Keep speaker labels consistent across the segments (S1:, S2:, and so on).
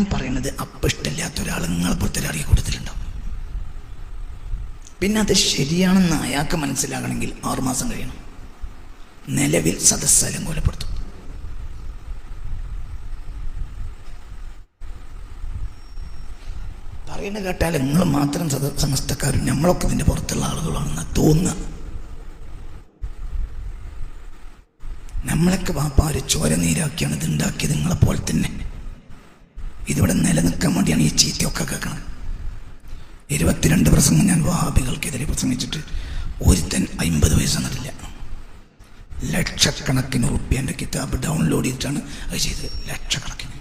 S1: ഞാൻ പറയുന്നത് അപ്പം ഇഷ്ടമില്ലാത്ത ഒരാൾ നിങ്ങളെ പുറത്തൊരു അറിയ കൊടുത്തിട്ടുണ്ടാവും. പിന്നെ അത് ശരിയാണെന്ന് അയാൾക്ക് മനസ്സിലാകണമെങ്കിൽ 6 മാസം കഴിയണം. നിലവിൽ സദസ്സാലും കൊലപ്പെടുത്തും. പറയുന്നത് കേട്ടാൽ നിങ്ങൾ മാത്രം സമസ്തക്കാരും നമ്മളൊക്കെ ഇതിൻ്റെ പുറത്തുള്ള ആളുകളാണെന്ന് തോന്നുക. നമ്മളൊക്കെ വാപ്പാര് ചോര നീരാക്കിയാണ് ഇത് ഉണ്ടാക്കിയത്. നിങ്ങളെപ്പോലെ തന്നെ ഇതിവിടെ നിലനിൽക്കാൻ വേണ്ടിയാണ് ഈ ചീത്തയൊക്കെ കേൾക്കണം. 22 പ്രസംഗം ഞാൻ വഹാബികൾക്കെതിരെ പ്രസംഗിച്ചിട്ട് ഒരുത്തൻ 50 വയസ്സ് തന്നിട്ടില്ല. ലക്ഷക്കണക്കിന് റുപ്യൻ്റെ കിതാബ് ഡൗൺലോഡ് ചെയ്തിട്ടാണ് അത് ചെയ്തത്. ലക്ഷക്കണക്കിന്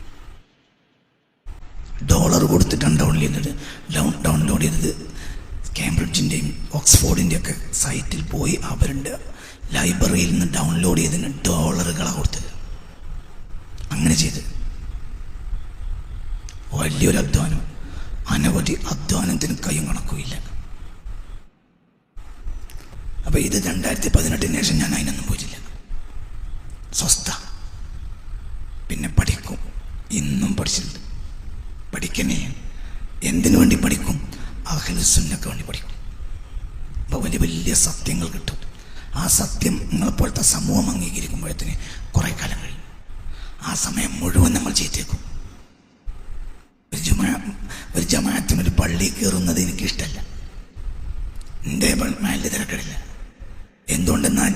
S1: ഡോളർ കൊടുത്തിട്ടാണ് ഡൗൺലോഡ് ചെയ്തത്. കേംബ്രിഡ്ജിൻ്റെയും ഓക്സ്ഫോർഡിൻ്റെയും ഒക്കെ സൈറ്റിൽ പോയി അവരുടെ ലൈബ്രറിയിൽ നിന്ന് ഡൗൺലോഡ് ചെയ്തതിന് ഡോളറുകളാണ് കൊടുത്തത്. അങ്ങനെ ചെയ്ത് വലിയൊരു അധ്വാനം, അനവധി അധ്വാനത്തിന് കയ്യും കണക്കുമില്ല. അപ്പോൾ ഇത് 2018 ശേഷം ഞാൻ അതിനൊന്നും പോയിട്ടില്ല. സ്വസ്ഥ. പിന്നെ പഠിക്കും. ഇന്നും പഠിച്ചിട്ടുണ്ട്. പഠിക്കണേ. എന്തിനു വേണ്ടി പഠിക്കും? അഹ്ലുസുന്നക്ക് വേണ്ടി പഠിക്കും. അപ്പോൾ വലിയ വലിയ സത്യങ്ങൾ കിട്ടും. ആ സത്യം നിങ്ങളെപ്പോലത്തെ സമൂഹം അംഗീകരിക്കുമ്പോഴത്തേന് കുറേ കാലം കഴിയും. ആ സമയം മുഴുവൻ നമ്മൾ ചെയ്തേക്കും. ഒരു ജമാഅത്തിനൊരു പള്ളി കയറുന്നത് എനിക്കിഷ്ടമല്ല. എൻ്റെ മേലിൽ തിരക്കിടില്ല. എന്തുകൊണ്ടെന്നാൽ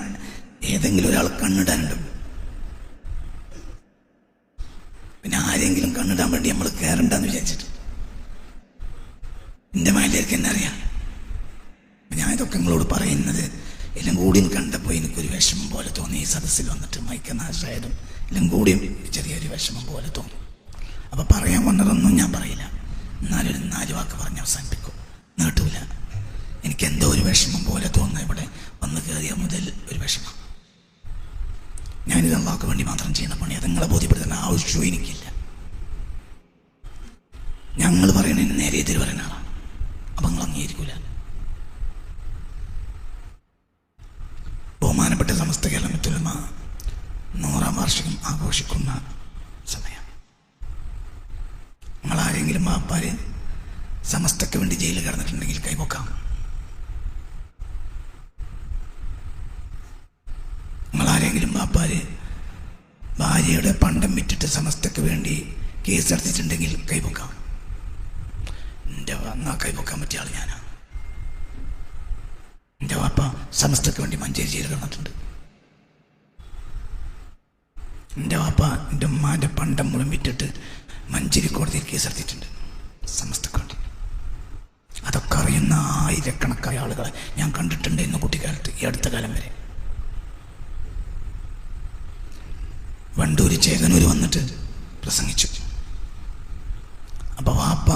S1: ഏതെങ്കിലും ഒരാൾ കണ്ണിടാനുണ്ട്. പിന്നെ ആരെങ്കിലും കണ്ണിടാൻ വേണ്ടി നമ്മൾ കയറണ്ടെന്ന് വിചാരിച്ചിട്ട് എൻ്റെ മേലേക്ക് എന്നെ അറിയാം. ഞാൻ ഇതൊക്കെ നിങ്ങളോട് പറയുന്നത് എല്ലാം കൂടിയും കണ്ടപ്പോൾ എനിക്കൊരു വിഷമം പോലെ തോന്നി. ഈ സദസ്സിൽ വന്നിട്ട് മൈക്കനാശായാലും എല്ലാം കൂടിയും ചെറിയൊരു വിഷമം പോലെ തോന്നി. അപ്പോൾ പറയാൻ വന്നതൊന്നും ഞാൻ പറയില്ല. എന്നാലൊരു 4 വാക്ക് പറഞ്ഞ് അവസാനിപ്പിക്കും. നീട്ടൂല. എനിക്കെന്തോ ഒരു വിഷമം പോലെ തോന്നുന്നത് ഇവിടെ വന്ന് കയറിയ മുതൽ ഒരു വിഷമം. ഞാനിത് അള്ളാഹ്ക്ക് വേണ്ടി മാത്രം ചെയ്യുന്ന പണി. അത് നിങ്ങളെ ബോധ്യപ്പെടുത്തേണ്ട ആവശ്യവും എനിക്കില്ല. ഞങ്ങൾ പറയണതിന് നേരെ എതിര് പറയുന്ന ആളാണ്. അപ്പം നിങ്ങൾ അംഗീകരിക്കൂല. ബഹുമാനപ്പെട്ട സമസ്ത കേരളത്തിൽ 100ാം വാർഷികം ആഘോഷിക്കുന്ന സമയം. നമ്മളാരെങ്കിലും വാപ്പാര് സമസ്തയ്ക്ക് വേണ്ടി ജയിലിൽ കിടന്നിട്ടുണ്ടെങ്കിൽ കൈപൊക്കാം. നമ്മളാരെങ്കിലും വാപ്പാര് ഭാര്യയുടെ പണ്ടം വിറ്റിട്ട് സമസ്തയ്ക്ക് വേണ്ടി കേസെടുത്തിട്ടുണ്ടെങ്കിൽ കൈപൊക്കാം. എൻ്റെ എന്നാ കൈപൊക്കാൻ പറ്റിയ ആൾ ഞാനാണ്. എൻ്റെ വാപ്പ സമസ്തയ്ക്ക് വേണ്ടി മഞ്ചേരി ജയിലിൽ കിടന്നിട്ടുണ്ട്. എൻ്റെ വാപ്പ എൻ്റെ ഉമ്മാൻ്റെ പണ്ടം മുഴുവൻ വിറ്റിട്ട് മഞ്ചേരി കോടതിയിൽ കേസെടുത്തിട്ടുണ്ട് സമസ്തക്ക് വേണ്ടി. അതൊക്കെ അറിയുന്ന ആയിരക്കണക്കായ ആളുകളെ ഞാൻ കണ്ടിട്ടുണ്ട് ഇന്ന് കുട്ടിക്കാലത്ത്, ഈ അടുത്ത കാലം വരെ. വണ്ടൂര് ചേകനൂർ വന്നിട്ട് പ്രസംഗിച്ചു. അപ്പോൾ വാപ്പ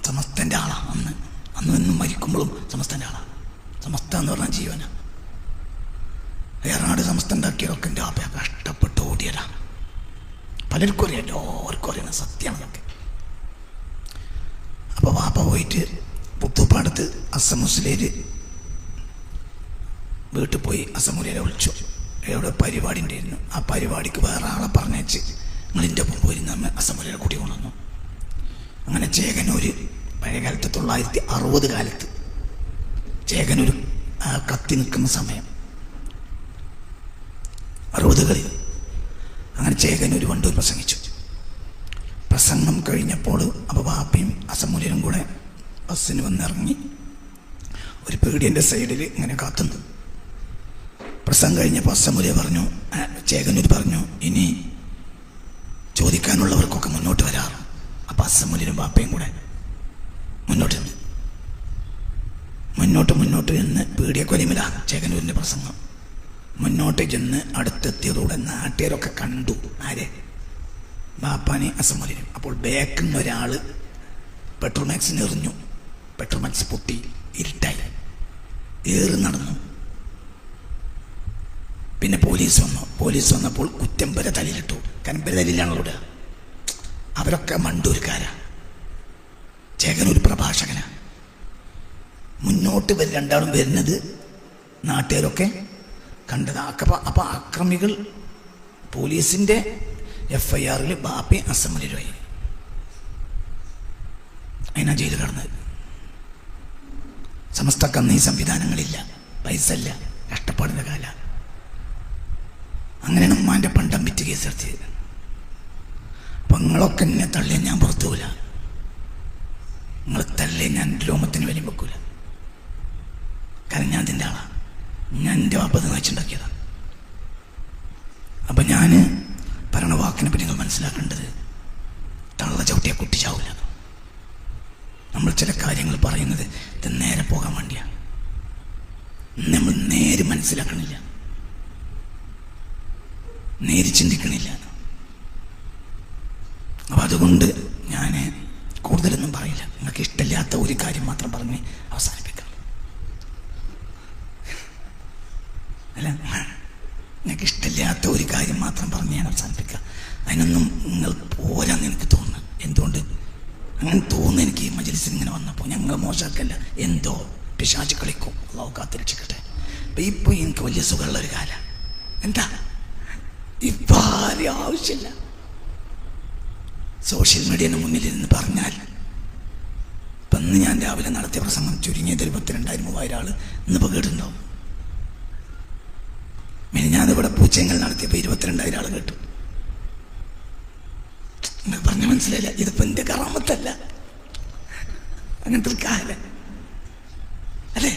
S1: സമസ്തൻ്റെ ആളാണ്. അന്ന് എന്നും മരിക്കുമ്പോഴും സമസ്തൻ്റെ ആളാണ്. സമസ്ത എന്ന് പറഞ്ഞാൽ ജീവന. ഏറാട് സമസ്ത ഉണ്ടാക്കിയതൊക്കെ എൻ്റെ വാപ്പ കഷ്ടപ്പെട്ട് ഓടിയതാണ്. പലർക്കും അറിയാം, എല്ലാവർക്കും അറിയണ സത്യമാണ് അതൊക്കെ. അപ്പോൾ വാപ്പ പോയിട്ട് പുത്തുപ്പാടത്ത് അസമുസ്ലേര് വീട്ടിൽ പോയി അസമുലേരെ വിളിച്ചു. എവിടെ പരിപാടി ഉണ്ടായിരുന്നു. ആ പരിപാടിക്ക് വേറെ ആളെ പറഞ്ഞേച്ച് നിങ്ങളിൻ്റെ ഒപ്പം പോയിരുന്ന അസമുലേരെ കൂട്ടി കൊണ്ടുവന്നു. അങ്ങനെ ചേകനൂർ പഴയകാലത്ത് 1960 കാലത്ത് ചേകനൂർ കത്തി നിൽക്കുന്ന സമയം 60കളിൽ അങ്ങനെ ചേകനൂർ വണ്ടൂർ പ്രസംഗിച്ചു. പ്രസംഗം കഴിഞ്ഞപ്പോൾ അപ്പോൾ വാപ്പയും അസമുലേരും കൂടെ ബസ്സിന് വന്നിറങ്ങി ഒരു പീടിയൻ്റെ സൈഡിൽ ഇങ്ങനെ കാത്തുന്നു. പ്രസംഗം കഴിഞ്ഞപ്പോൾ അസമുലെ പറഞ്ഞു, ചേകനൂർ പറഞ്ഞു, ഇനി ചോദിക്കാനുള്ളവർക്കൊക്കെ മുന്നോട്ട് വരാറ്. അപ്പം അസമുലേരും വാപ്പയും കൂടെ മുന്നോട്ട് ചെന്ന് പീടിയക്കൊലിമിലാണ് ചേകനൂരിൻ്റെ പ്രസംഗം. മുന്നോട്ട് ചെന്ന് അടുത്തെത്തിയതോടെ നാട്ടുകാരൊക്കെ കണ്ടു. ആരെ? ബാപ്പാനെ അസമുലേരും. അപ്പോൾ ബാക്കിൽ നിന്ന് ഒരാൾ പെട്രോൾ മാക്സിന് എറിഞ്ഞു. പെട്രോൾ മാക്സ് പൊട്ടി, ഇരുട്ടായി, ഏറി നടന്നു. പിന്നെ പോലീസ് വന്നപ്പോൾ കുറ്റം വരെ തലയിലിട്ടു. കാരണം വരെ തലയിലാണല്ലോ ഇടുക. അവരൊക്കെ മണ്ടൂർക്കാരാ. ചേകനൂർ പ്രഭാഷകനാ. മുന്നോട്ട് രണ്ടാളും വരുന്നത് നാട്ടുകാരൊക്കെ കണ്ടത്. അപ്പോൾ അക്രമികൾ പോലീസിൻ്റെ FIRൽ ബാപ്പി അസമുലേരുമായി. അതിനാ ജയിലിൽ കിടന്നത്. സമസ്തക്കന്ന് ഈ സംവിധാനങ്ങളില്ല, പൈസ ഇല്ല, കഷ്ടപ്പാടിൻ്റെ കാല. അങ്ങനെയാണ് ഉമ്മാൻ്റെ പണ്ടം വിറ്റ് കേസെടുത്തിയത്. അപ്പം നിങ്ങളൊക്കെ എന്നെ തള്ളിയ ഞാൻ പുറത്തു പോകില്ല, നിങ്ങൾ തള്ളിയ ഞാൻ രോമത്തിന് വലിയ വെക്കൂല. കാരണം ഞാൻ അതിൻ്റെ ആളാണ്, ഞാൻ എൻ്റെ വാപ്പത് നയിച്ചുണ്ടാക്കിയതാണ്. അപ്പം ഞാൻ പറയണ വാക്കിനെ പറ്റി നിങ്ങൾ മനസ്സിലാക്കേണ്ടത്, തള്ള ചവിട്ടിയാൽ കുട്ടി ചാവില്ല. നമ്മൾ ചില കാര്യങ്ങൾ പറയുന്നത് ഇത് നേരെ പോകാൻ വേണ്ടിയാണ്. നമ്മൾ നേര് മനസ്സിലാക്കണില്ല, നേര് ചിന്തിക്കണില്ല. അപ്പം അതുകൊണ്ട് ഞാൻ കൂടുതലൊന്നും പറയില്ല. നിങ്ങൾക്ക് ഇഷ്ടമില്ലാത്ത ഒരു കാര്യം മാത്രം പറഞ്ഞ് അവസാനിപ്പിക്കാം. അല്ല, നിങ്ങൾക്ക് ഇഷ്ടമില്ലാത്ത ഒരു കാര്യം മാത്രം പറഞ്ഞ് ഞാൻ അവസാനിപ്പിക്കാം. അതിനൊന്നും നിങ്ങൾ പോരാന്ന് എനിക്ക് തോന്നുന്നു. എന്തുകൊണ്ട് അങ്ങനെ തോന്നുന്നു? എനിക്ക് ഈ മജ്‌ലിസിൽ ഇങ്ങനെ വന്നപ്പോൾ ഞങ്ങൾ മോശമാക്കല്ല, എന്തോ പിശാച് കളിക്കും, അള്ളാഹു കാത്തിരക്ഷിക്കട്ടെ. അപ്പം ഇപ്പോൾ എനിക്ക് വലിയ സുഖമുള്ളൊരു കാലം. എന്താ ഇപ്പം ആരും ആവശ്യമില്ല. സോഷ്യൽ മീഡിയന് മുന്നിലിരുന്ന് പറഞ്ഞാൽ ഇപ്പം ഇന്ന് ഞാൻ രാവിലെ നടത്തിയ പ്രസംഗം ചുരുങ്ങിയത് 22,000-3000 ആൾ ഇന്നിപ്പോൾ കേട്ടിട്ടുണ്ടാവും. പിന്നെ ഞാനിവിടെ പൂച്ചെങ്കൽ നടത്തിയപ്പോൾ 22,000 ആൾ കേട്ടു. നിങ്ങൾക്ക് പറഞ്ഞ മനസ്സിലായില്ല, ഇതിപ്പോൾ എൻ്റെ കറാമത്തല്ല, അങ്ങനത്തെ ഒരു കാലം അല്ലേ.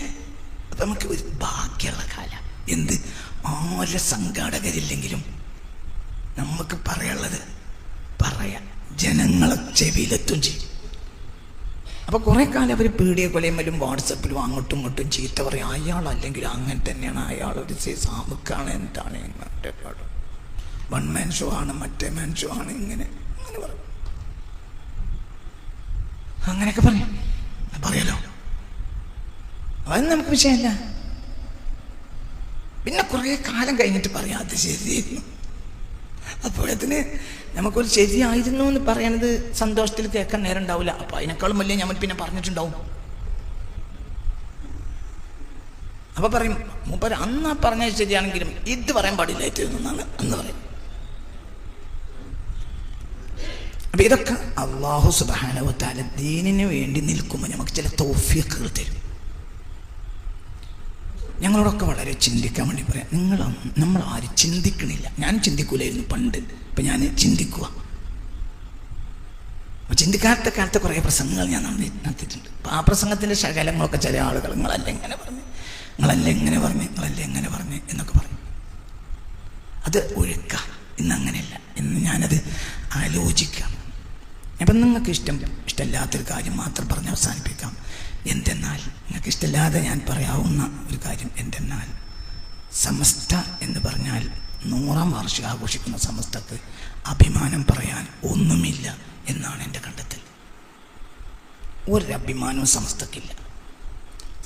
S1: അപ്പം നമുക്ക് ഒരു ബാക്കിയുള്ള കാലം. എന്ത് ആരെ സംഘാടകരില്ലെങ്കിലും നമുക്ക് പറയാനുള്ളത് പറയാം, ജനങ്ങളെ ചെവിയിലെത്തും ചെയ്യും. അപ്പോൾ കുറേ കാലം അവർ പീഡിയ കൊലയുമ്പോഴും വാട്സപ്പിലും അങ്ങോട്ടും ഇങ്ങോട്ടും ചീത്ത പറയും. അയാളല്ലെങ്കിൽ അങ്ങനെ തന്നെയാണ്, അയാളൊരു സാമുക്കാണ്, എന്താണ് ഇങ്ങോട്ട് വൺ മാൻ ഷോ ആണ്, മറ്റേ മാൻ ഷോ ആണ്, ഇങ്ങനെ അങ്ങനെ പറയും. അങ്ങനെയൊക്കെ പറയാലോ, അതൊന്നും നമുക്ക് വിഷയമല്ല. പിന്നെ കുറേ കാലം കഴിഞ്ഞിട്ട് പറയാം അത് ശരിയായിരുന്നു. അപ്പോഴത്തിന് നമുക്കൊരു ശരിയായിരുന്നു എന്ന് പറയണത് സന്തോഷത്തിൽ കേൾക്കാൻ നേരം ഉണ്ടാവില്ല. അപ്പം അതിനേക്കാളും വലിയ നമ്മൾ പിന്നെ പറഞ്ഞിട്ടുണ്ടാവും. അപ്പം പറയും മൂപ്പർ അന്ന് പറഞ്ഞത് ശരിയാണെങ്കിലും ഇത് പറയാൻ പാടില്ലായിരുന്നു എന്നാണ് അന്ന് പറയും. അപ്പം ഇതൊക്കെ അല്ലാഹു സുബ്ഹാനഹു വ തആല ദീനിന് വേണ്ടി നിൽക്കുമ്പോൾ നമുക്ക് ചില തൗഫീഖുകൾ തരും. ഞങ്ങളോടൊക്കെ വളരെ ചിന്തിക്കാൻ വേണ്ടി പറയാം. നമ്മൾ ആരും ചിന്തിക്കണില്ല. ഞാൻ ചിന്തിക്കൂലായിരുന്നു പണ്ട്, ഇപ്പം ഞാൻ ചിന്തിക്കുക. അപ്പം ചിന്തിക്കാത്ത കാലത്തെ കുറേ പ്രസംഗങ്ങൾ ഞാൻ നടത്തിയിട്ടുണ്ട്. അപ്പം ആ പ്രസംഗത്തിൻ്റെ ശകലങ്ങളൊക്കെ ചില ആളുകൾ നിങ്ങളല്ല എങ്ങനെ പറഞ്ഞു, നിങ്ങളല്ല എങ്ങനെ പറഞ്ഞു, നിങ്ങളല്ല എങ്ങനെ പറഞ്ഞു എന്നൊക്കെ പറയും. അത് ഒഴുക്കാം. ഇന്നങ്ങനെയല്ല, ഇന്ന് ഞാനത് ആലോചിക്കാം. അപ്പം നിങ്ങൾക്ക് ഇഷ്ടമില്ലാത്തൊരു കാര്യം മാത്രം പറഞ്ഞ് അവസാനിപ്പിക്കാം. എന്തെന്നാൽ നിങ്ങൾക്ക് ഇഷ്ടമില്ലാതെ ഞാൻ പറയാവുന്ന ഒരു കാര്യം എന്തെന്നാൽ, സമസ്ത എന്ന് പറഞ്ഞാൽ 100ാം വാർഷികം ആഘോഷിക്കുന്ന സമസ്തക്ക് അഭിമാനം പറയാൻ ഒന്നുമില്ല എന്നാണ് എൻ്റെ കണ്ടെത്തൽ. ഒരു അഭിമാനവും സമസ്തക്കില്ല.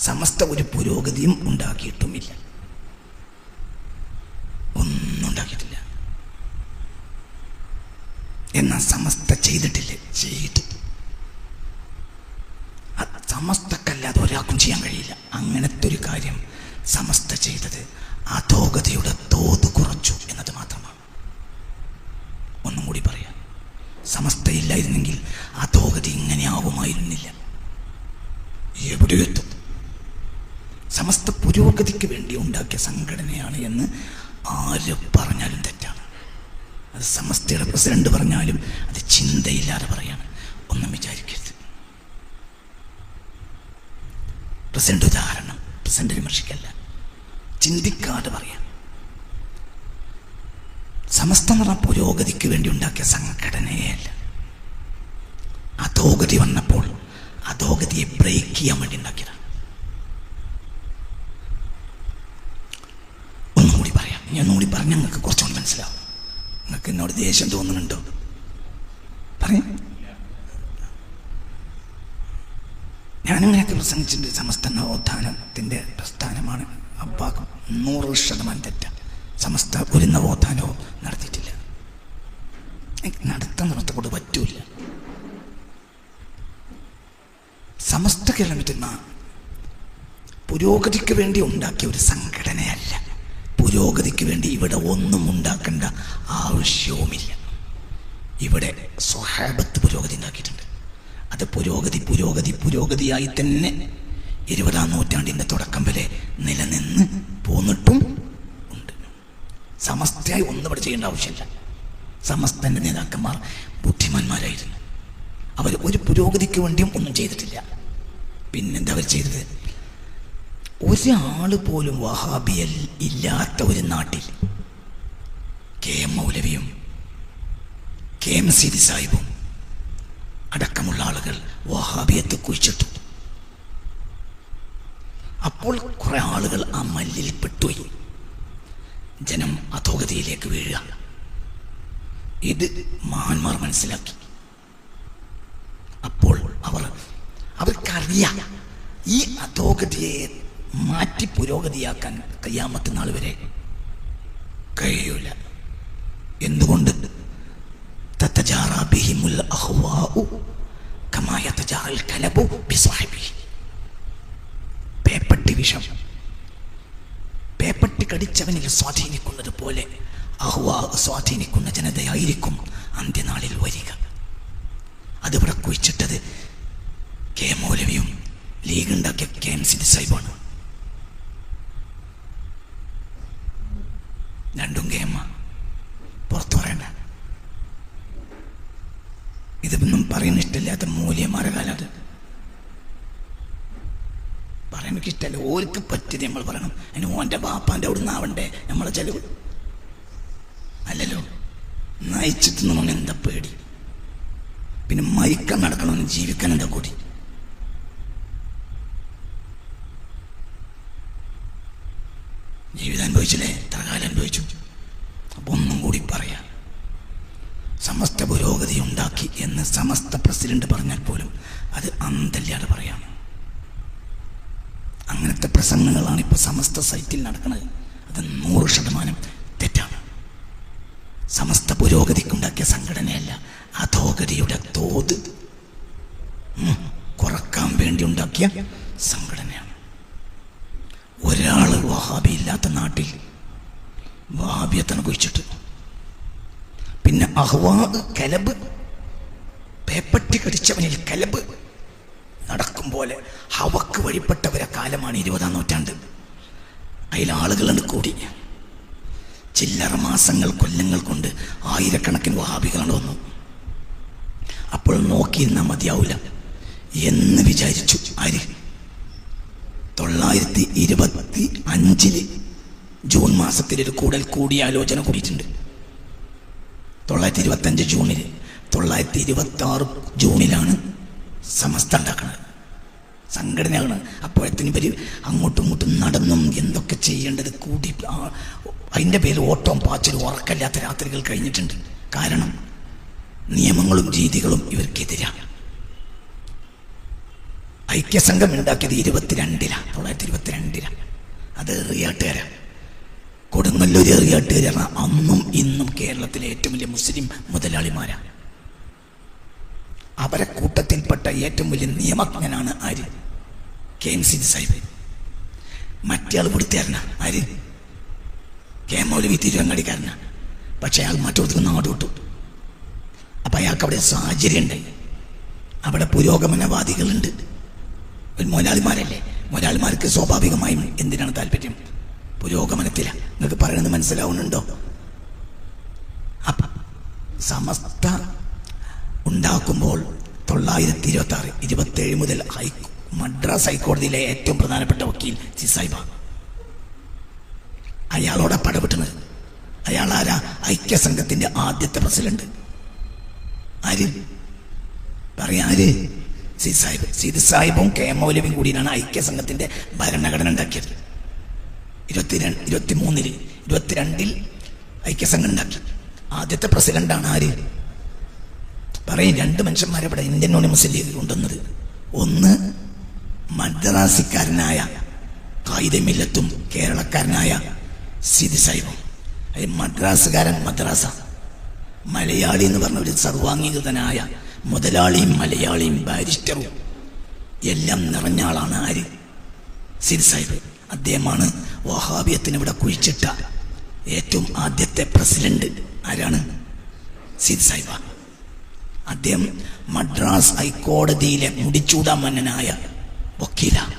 S1: സമസ്ത ഒരു പുരോഗതിയും ഉണ്ടാക്കിയിട്ടുമില്ല, ഒന്നും ഉണ്ടാക്കിയിട്ടില്ല. എന്നാൽ സമസ്ത ചെയ്തിട്ടില്ലേ? ചെയ്തു. സമസ്തക്കല്ലാതെ ഒരാൾക്കും ചെയ്യാൻ കഴിയില്ല. അങ്ങനത്തെ ഒരു കാര്യം സമസ്ത ചെയ്തത് അധോഗതിയുടെ തോത് കുറച്ചു എന്നത് മാത്രമാണ്. ഒന്നും കൂടി പറയാം, സമസ്തയില്ലായിരുന്നെങ്കിൽ അധോഗതി ഇങ്ങനെയാവുമായിരുന്നില്ല. എവിടെയെത്തും? സമസ്ത പുരോഗതിക്ക് വേണ്ടി ഉണ്ടാക്കിയ സംഘടനയാണ് എന്ന് ആര് പറഞ്ഞാലും തെറ്റാണ്. അത് സമസ്തയുടെ പ്രസിഡന്റ് പറഞ്ഞാലും അത് ചിന്തയില്ലാതെ പറയാണ്. ഒന്നും വിചാരിക്കരുത്. പ്രസിഡന്റ് ഉദാഹരണം, പ്രസിഡന്റ് വിമർശിക്കല്ല, ചിന്തിക്കാതെ പറയാം. സമസ്ത എന്ന് പറഞ്ഞാൽ പുരോഗതിക്ക് വേണ്ടി ഉണ്ടാക്കിയ സംഘടനയല്ല. അധോഗതി വന്നപ്പോൾ അധോഗതിയെ ബ്രേക്ക് ചെയ്യാൻ വേണ്ടി ഉണ്ടാക്കിയതാണ്. ഒന്നും കൂടി പറയാം. ഇനി ഒന്നും കൂടി പറഞ്ഞാൽ നിങ്ങൾക്ക് കുറച്ചുകൂടി മനസ്സിലാവും. നിങ്ങൾക്ക് എന്നോട് ദേഷ്യം തോന്നുന്നുണ്ടോ? പറയാം. ഞാനിങ്ങനെയൊക്കെ പ്രസംഗിച്ചിട്ടുണ്ട്. സമസ്ത നവോത്ഥാനത്തിൻ്റെ പ്രസ്ഥാനമാണ്. അബ്ബാക്ക് 100% തെറ്റ. സമസ്ത ഒരു നവോത്ഥാനവും നടത്തിയിട്ടില്ല. നടത്താൻ നടത്തക്കൊണ്ട് പറ്റൂല. സമസ്ത കേരളത്തിൽ പുരോഗതിക്ക് വേണ്ടി ഉണ്ടാക്കിയ ഒരു സംഘടനയല്ല. പുരോഗതിക്ക് വേണ്ടി ഇവിടെ ഒന്നും ഉണ്ടാക്കേണ്ട ആവശ്യവുമില്ല. ഇവിടെ സ്വഹാബത്ത് പുരോഗതി ഉണ്ടാക്കിയിട്ടുണ്ട്. അത് പുരോഗതിയായി തന്നെ 20-ാം നൂറ്റാണ്ടിൻ്റെ തുടക്കം വരെ നിലനിന്ന് പോന്നിട്ടും ഉണ്ട്. സമസ്തയായി ഒന്നും ഇവിടെ ചെയ്യേണ്ട ആവശ്യമില്ല. സമസ്തൻ്റെ നേതാക്കന്മാർ ബുദ്ധിമാന്മാരായിരുന്നു. അവർ ഒരു പുരോഗതിക്ക് വേണ്ടിയും ഒന്നും ചെയ്തിട്ടില്ല. പിന്നെന്താ അവർ ചെയ്തത്? ഒരാൾ പോലും വഹാബിയൽ ഇല്ലാത്ത ഒരു നാട്ടിൽ KM മൗലവിയും KM സീതി സാഹിബും അടക്കമുള്ള ആളുകൾ വഹാബിയത്ത് കുഴിച്ചിട്ടു. അപ്പോൾ കുറെ ആളുകൾ ആ മല്ലിൽ പെട്ടുപോയി. ജനം അധോഗതിയിലേക്ക് വീഴുക. ഇത് മഹാന്മാർ മനസ്സിലാക്കി. അപ്പോൾ അവർക്കറിയാം ഈ അധോഗതിയെ മാറ്റി പുരോഗതിയാക്കാൻ ഖിയാമത്ത് നാൾ വരെ കഴിയൂല. എന്തുകൊണ്ട്? തതജാറാ ബിഹിമുൽ അഹ്വാഉ കമാ യതജാറൽ കലബു ബിസാഹിബിഹി. പേപ്പട്ടി വിഷം പേപ്പട്ടി കടിച്ചവനിൽ സ്വാധീനിക്കുന്നത് പോലെ അഹ്വാ സ്വാധീനിക്കുന്ന ജനതയായിരിക്കും അന്ത്യനാളിൽ വരിക. അതിവിടെ കുഴിച്ചിട്ടത് KM മൗലവിയും ലീഗ് ഉണ്ടാക്കിയ KM സീതി സാഹിബാണ്. രണ്ടും KM പുറത്തു പറയണ്ട. ഇതൊന്നും പറയുന്ന ഇഷ്ടമില്ലാത്ത മൂല്യന്മാരെ കാലം. അത് പറയാൻ എനിക്ക് ഇഷ്ടമല്ല. ഓർക്ക് പറ്റിയത് നമ്മൾ പറയണം. അതിന് ഓൻ്റെ ബാപ്പാൻ്റെ അവിടെ നിന്നാവണ്ടേ നമ്മളെ ചെലവ് അല്ലല്ലോ. നയിച്ചിട്ട് നമ്മൾ എന്താ പേടി? പിന്നെ മരിക്കാൻ നടക്കണമെന്ന് ജീവിക്കാൻ എന്താ കൂടി? ജീവിതം അനുഭവിച്ചില്ലേ? എത്ര കാലം അനുഭവിച്ചു? അപ്പൊ ഒന്നും കൂടി പറയാം. സമസ്ത പുരോഗതി ഉണ്ടാക്കി എന്ന് സമസ്ത പ്രസിഡന്റ് പറഞ്ഞാൽ പോലും അത് അന്തല്ലാതെ പറയാണ്. അങ്ങനത്തെ പ്രസംഗങ്ങളാണ് ഇപ്പോൾ സമസ്ത സൈറ്റിൽ നടക്കുന്നത്. അത് 100% തെറ്റാണ്. സമസ്ത പുരോഗതിക്കുണ്ടാക്കിയ സംഘടനയല്ല, അധോഗതിയുടെ തോത് കുറക്കാൻ വേണ്ടി ഉണ്ടാക്കിയ സംഘടനയാണ്. ഒരാൾ വഹാബി ഇല്ലാത്ത നാട്ടിൽ വഹാബിയത്തനെ കുഴിച്ചിട്ട് പിന്നെ അഹ്വാ കലബ് പേപ്പട്ടി കടിച്ചവനിൽ കലബ് നടക്കും പോലെ ഹവക്ക് വഴിപ്പെട്ടവരെ കാലമാണ് 20-ാം നൂറ്റാണ്ട്. അതിൽ ആളുകളുണ്ട് കൂടി. ചില്ലറ മാസങ്ങൾ കൊല്ലങ്ങൾ കൊണ്ട് ആയിരക്കണക്കിന് വഹാബികളാണ് വന്നു. അപ്പോൾ നോക്കിയിരുന്നാൽ മതിയാവില്ല എന്ന് വിചാരിച്ചു. ആര്? 925 ജൂൺ മാസത്തിൽ ഒരു കൂടിയാലോചന കൂടിയിട്ടുണ്ട്. 925 ജൂണിൽ. 926 ജൂണിലാണ് സമസ്ത ഉണ്ടാക്കുന്നത്, സംഘടനയാണ്. അപ്പോഴത്തേന് ഇവർ അങ്ങോട്ടും ഇങ്ങോട്ടും നടന്നും എന്തൊക്കെ ചെയ്യേണ്ടത് കൂടി അതിൻ്റെ പേര് ഓട്ടവും പാച്ചിലും ഉറക്കല്ലാത്ത രാത്രികൾ കഴിഞ്ഞിട്ടുണ്ട്. കാരണം നിയമങ്ങളും രീതികളും ഇവർക്കെതിരാണ്. ഐക്യസംഘം ഉണ്ടാക്കിയത് 1922 അത് എറിയാട്ടുകാര കൊടുങ്ങല്ലൂർ എറിയാട്ടുകാരാണ്. അന്നും ഇന്നും കേരളത്തിലെ ഏറ്റവും വലിയ മുസ്ലിം മുതലാളിമാരാണ്. അവരെ കൂട്ടത്തിൽപ്പെട്ട ഏറ്റവും വലിയ നിയമജ്ഞനാണ് ആര്? KM സീതി സാഹിബ്. മറ്റേ ആൾ ഇവിടുത്തുകാരനാ. ആര്? KM മൗലവി തിരുവങ്ങാടിക്കാരനാണ്. പക്ഷെ അയാൾ മറ്റൊരു നാട് വിട്ടു. അപ്പം അയാൾക്ക് അവിടെ സാഹചര്യം ഉണ്ടായി. അവിടെ പുരോഗമനവാദികളുണ്ട്. മുതലാളിമാരല്ലേ, മുതലാളിമാർക്ക് സ്വാഭാവികമായും എന്തിനാണ് താല്പര്യം? പുരോഗമനത്തിലാണ്. നിങ്ങൾക്ക് പറയുന്നത് മനസ്സിലാവുന്നുണ്ടോ? അപ്പം സമസ്ത ഉണ്ടാക്കുമ്പോൾ 926 27 മുതൽ മദ്രാസ് ഹൈക്കോടതിയിലെ ഏറ്റവും പ്രധാനപ്പെട്ട വക്കീൽ സാഹിബ അയാളോടെ പടപെട്ടുന്നത്. അയാൾ ആരാ? ഐക്യസംഘത്തിന്റെ ആദ്യത്തെ പ്രസിഡന്റ്. ആര് പറയാ? ആര്? സീതി സാഹിബ്. സീതി സാഹിബും KM മൗലവിയും കൂടിയാണ് ഐക്യസംഘത്തിന്റെ ഭരണഘടന ഉണ്ടാക്കിയത്. 22 ഐക്യസംഘം ഉണ്ടാക്കി. ആദ്യത്തെ പ്രസിഡന്റാണ് ആര്? പറയും. 2 മനുഷ്യന്മാരെ ഇവിടെ ഇന്ത്യൻ മുസ്ലിം ലീഗ് കൊണ്ടുവന്നത്. ഒന്ന് മദ്രാസിക്കാരനായ ഖായിദെ മില്ലത്തും കേരളക്കാരനായ സീതി സാഹിബും. മദ്രാസുകാരൻ മദ്രാസ, മലയാളി എന്ന് പറഞ്ഞ ഒരു സർവാംഗീകൃതനായ മുതലാളിയും മലയാളിയും ബാരിസ്റ്ററും എല്ലാം നിറഞ്ഞ ആളാണ് ആര്? സീതി സാഹിബ്. അദ്ദേഹമാണ് വഹാബിയത്തിന് ഇവിടെ കുഴിച്ചിട്ട ഏറ്റവും ആദ്യത്തെ പ്രസിഡന്റ്. ആരാണ്? സീതി സാഹിബ. അദ്ദേഹം മദ്രാസ് ഹൈക്കോടതിയിലെ മുടിച്ചൂടാമന്നനായ വക്കീലാണ്.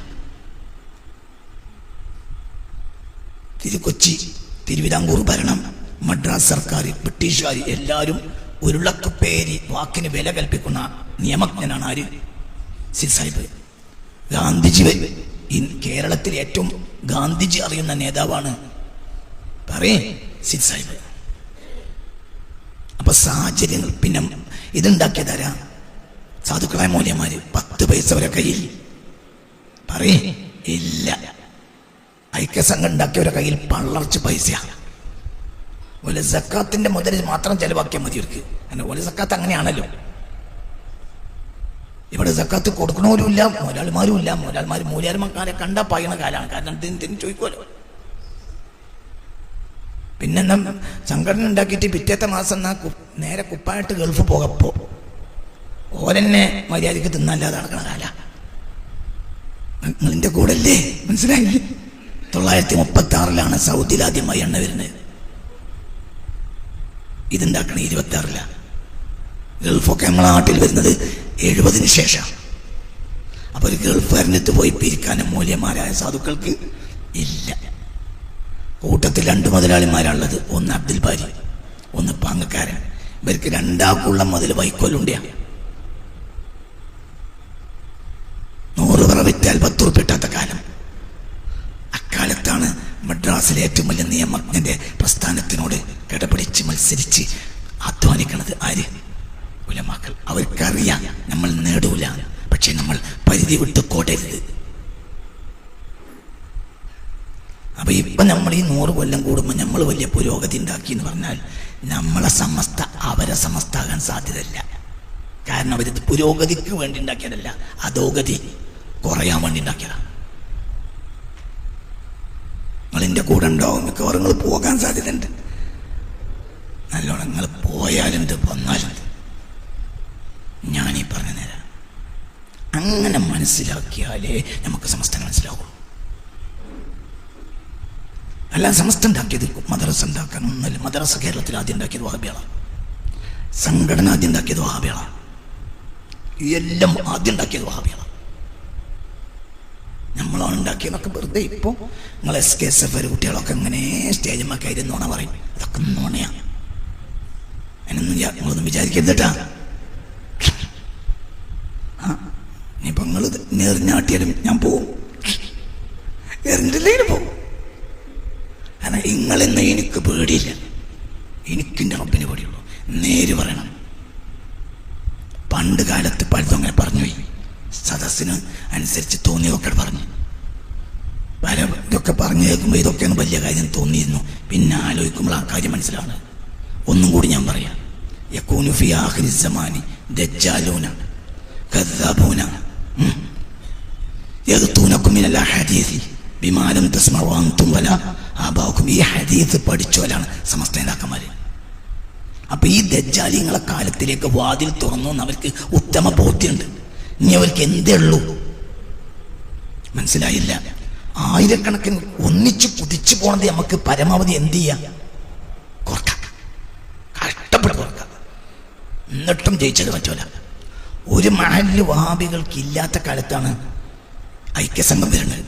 S1: കൊച്ചി തിരുവിതാംകൂർ ഭരണം, മദ്രാസ് സർക്കാർ, ബ്രിട്ടീഷുകാർ എല്ലാവരും ഉരുളക്കുപ്പേരി വാക്കിന് വില കൽപ്പിക്കുന്ന നിയമജ്ഞനാണ് ആര്? സിദ് സാഹിബ്. ഗാന്ധിജി കേരളത്തിൽ ഏറ്റവും ഗാന്ധിജി അറിയുന്ന നേതാവാണ് പറയേ സിദ് സാഹിബ്. അപ്പൊ സാഹചര്യങ്ങൾ പിന്നെ ഇതുണ്ടാക്കിയതാരാ? സാധുക്കളായ മൂല്യന്മാര്. 10 പൈസ വരെ കയ്യിൽ പറയേ ഇല്ല. ഐക്യസംഘം ഉണ്ടാക്കിയവരുടെ കയ്യിൽ പള്ളർച്ച് പൈസയാണ്. ഒരു സക്കാത്തിന്റെ മുതൽ മാത്രം ചെലവാക്കിയാൽ മതി അവർക്ക്. ഒരു സക്കാത്ത് അങ്ങനെയാണല്ലോ. ഇവിടെ സക്കാത്ത് കൊടുക്കണവരും ഇല്ല, മുതലാളിമാരും ഇല്ല. മൂല്യാന്മാരെ കണ്ടാ പായണ കാലാണ്. കാരണം എന്തിനും ചോദിക്കുമല്ലോ. പിന്നെ സംഘടന ഉണ്ടാക്കിയിട്ട് പിറ്റേത്തെ മാസം നേരെ കുപ്പായിട്ട് ഗൾഫ് പോകപ്പോ ഓരെന്നെ മര്യാദക്ക് തിന്നല്ലാതെ നടക്കണ കാല. നിങ്ങളിന്റെ കൂടെ അല്ലേ? മനസ്സിലായില്ലേ? 936 സൗദിയിൽ ആദ്യമായി എണ്ണ വരുന്നത്. ഇതുണ്ടാക്കണ 26. ഗൾഫൊക്കെ നമ്മളെ നാട്ടിൽ വരുന്നത് 70 ശേഷം. അപ്പൊ ഒരു ഗൾഫുകാരനത്ത് പോയി പിരിക്കാനും മൂല്യന്മാരായ സാധുക്കൾക്ക് ഇല്ല. കൂട്ടത്തിൽ 2 മുതലാളിമാരാണുള്ളത്. ഒന്ന് അബ്ദുൽ ബാരി, ഒന്ന് പാങ്ങക്കാരൻ. ഇവർക്ക് 2 മുതൽ വൈക്കോലുണ്ടിയ. 100 പറ വിറ്റാൽ 10 ഉറുപ്പിക കിട്ടാത്ത കാലം. അക്കാലത്താണ് മദ്രാസിലെ ഏറ്റവും വലിയ നിയമജ്ഞന്റെ പ്രസ്ഥാനത്തിനോട് കിടപിടിച്ച് മത്സരിച്ച് അധ്വാനിക്കണത് ആര്? ഉലമാക്കൾ. അവർക്കറിയാം നമ്മൾ നേടൂല, പക്ഷെ നമ്മൾ പരിധി വിട്ട് കോടരുത്. അപ്പൊ ഇപ്പൊ നമ്മൾ ഈ 100 കൊല്ലം കൂടുമ്പോൾ നമ്മൾ വലിയ പുരോഗതി ഉണ്ടാക്കി എന്ന് പറഞ്ഞാൽ നമ്മളെ സമസ്ത അവരെ സമസ്താകാൻ സാധ്യതയില്ല. കാരണം അവരിത് പുരോഗതിക്ക് വേണ്ടി ഉണ്ടാക്കിയതല്ല, അധോഗതി കുറയാൻ വേണ്ടി ഉണ്ടാക്കിയതാണ്. നിങ്ങളെന്റെ കൂടെ ഉണ്ടാവും. മിക്കവാറും നിങ്ങൾ പോകാൻ സാധ്യതയുണ്ട്. നല്ലോണം നിങ്ങൾ പോയാലെന്ത് വന്നാലെന്ത് ഞാനീ പറഞ്ഞു തരാം. അങ്ങനെ മനസ്സിലാക്കിയാലേ നമുക്ക് സമസ്ത മനസ്സിലാവുള്ളൂ. അല്ല സമസ്ത ഉണ്ടാക്കിയത് മദ്രസ ഉണ്ടാക്കാനൊന്നുമല്ല. മദ്രസ കേരളത്തിൽ ആദ്യം ഉണ്ടാക്കിയത് വഹാബികളാണ്. സംഘടന ആദ്യം ഉണ്ടാക്കിയത് വഹാബികളാണ്. എല്ലാം ആദ്യം ഉണ്ടാക്കിയത് വഹാബികളാണ്. നമ്മളാണ് ഉണ്ടാക്കിയതൊക്കെ വെറുതെ. ഇപ്പോ നിങ്ങൾ SKSF കുട്ടികളൊക്കെ എങ്ങനെ സ്റ്റേജുമ്മ കയറി നോണ പറയും. അതൊക്കെ നോണയാണ്. അതിനൊന്നും നിങ്ങളൊന്നും വിചാരിക്കരുത് കേട്ടാ. ഇനിയിപ്പോ നിങ്ങൾ നേർഞ്ഞാട്ടിയാലും ഞാൻ പോവും, എറിഞ്ഞില്ലേലും പോവും. കാരണം നിങ്ങളെന്ന് എനിക്ക് പേടിയില്ല. എനിക്കെൻ്റെ റബ്ബിന് പേടിയുള്ളൂ. നേര് പറയണം. പണ്ട് കാലത്ത് പലതും അങ്ങനെ പറഞ്ഞു പോയി. സദസ്സിന് അനുസരിച്ച് തോന്നിയതൊക്കെ പറഞ്ഞു. പല ഇതൊക്കെ പറഞ്ഞു കേൾക്കുമ്പോൾ ഇതൊക്കെയാണ് വലിയ കാര്യം തോന്നിയിരുന്നു. പിന്നെ ആലോചിക്കുമ്പോൾ ആ കാര്യം മനസ്സിലാണ്. ഒന്നും കൂടി ഞാൻ പറയാം. യകൂനു ഫി ആഖിരി സമാനി ദജ്ജാലൂന കദ്ദാബൂന യഗ്തൂനകും മിനൽ അഹദീസി ബിമാ ലം തസ്മഉ അൻതും വലാ ആബാഉകും. ഈ ഹദീസ് പഠിച്ചോലാണ് സമസ്ത നേതാക്കന്മാര്. അപ്പൊ ഈ ദജ്ജാലിങ്ങളെ കാലത്തിലേക്ക് വാതിൽ തുറന്നു എന്ന് അവർക്ക് ഉത്തമ ബോധ്യമുണ്ട്. ഇനി അവർക്ക് എന്തേ ഉള്ളൂ? മനസ്സിലായില്ല. ആയിരക്കണക്കിന് ഒന്നിച്ചു കുതിച്ചു പോണത് നമുക്ക് പരമാവധി എന്ത് ചെയ്യാം? കുറക്കാം, കഷ്ടപ്പെട്ട് കുറക്കാം. എന്നിട്ടും ജയിച്ചത് പറ്റൂല. ഒരു മഹല്ല് വഹാബികൾക്ക് ഇല്ലാത്ത കാലത്താണ് ഐക്യസംഘം വരുന്നത്.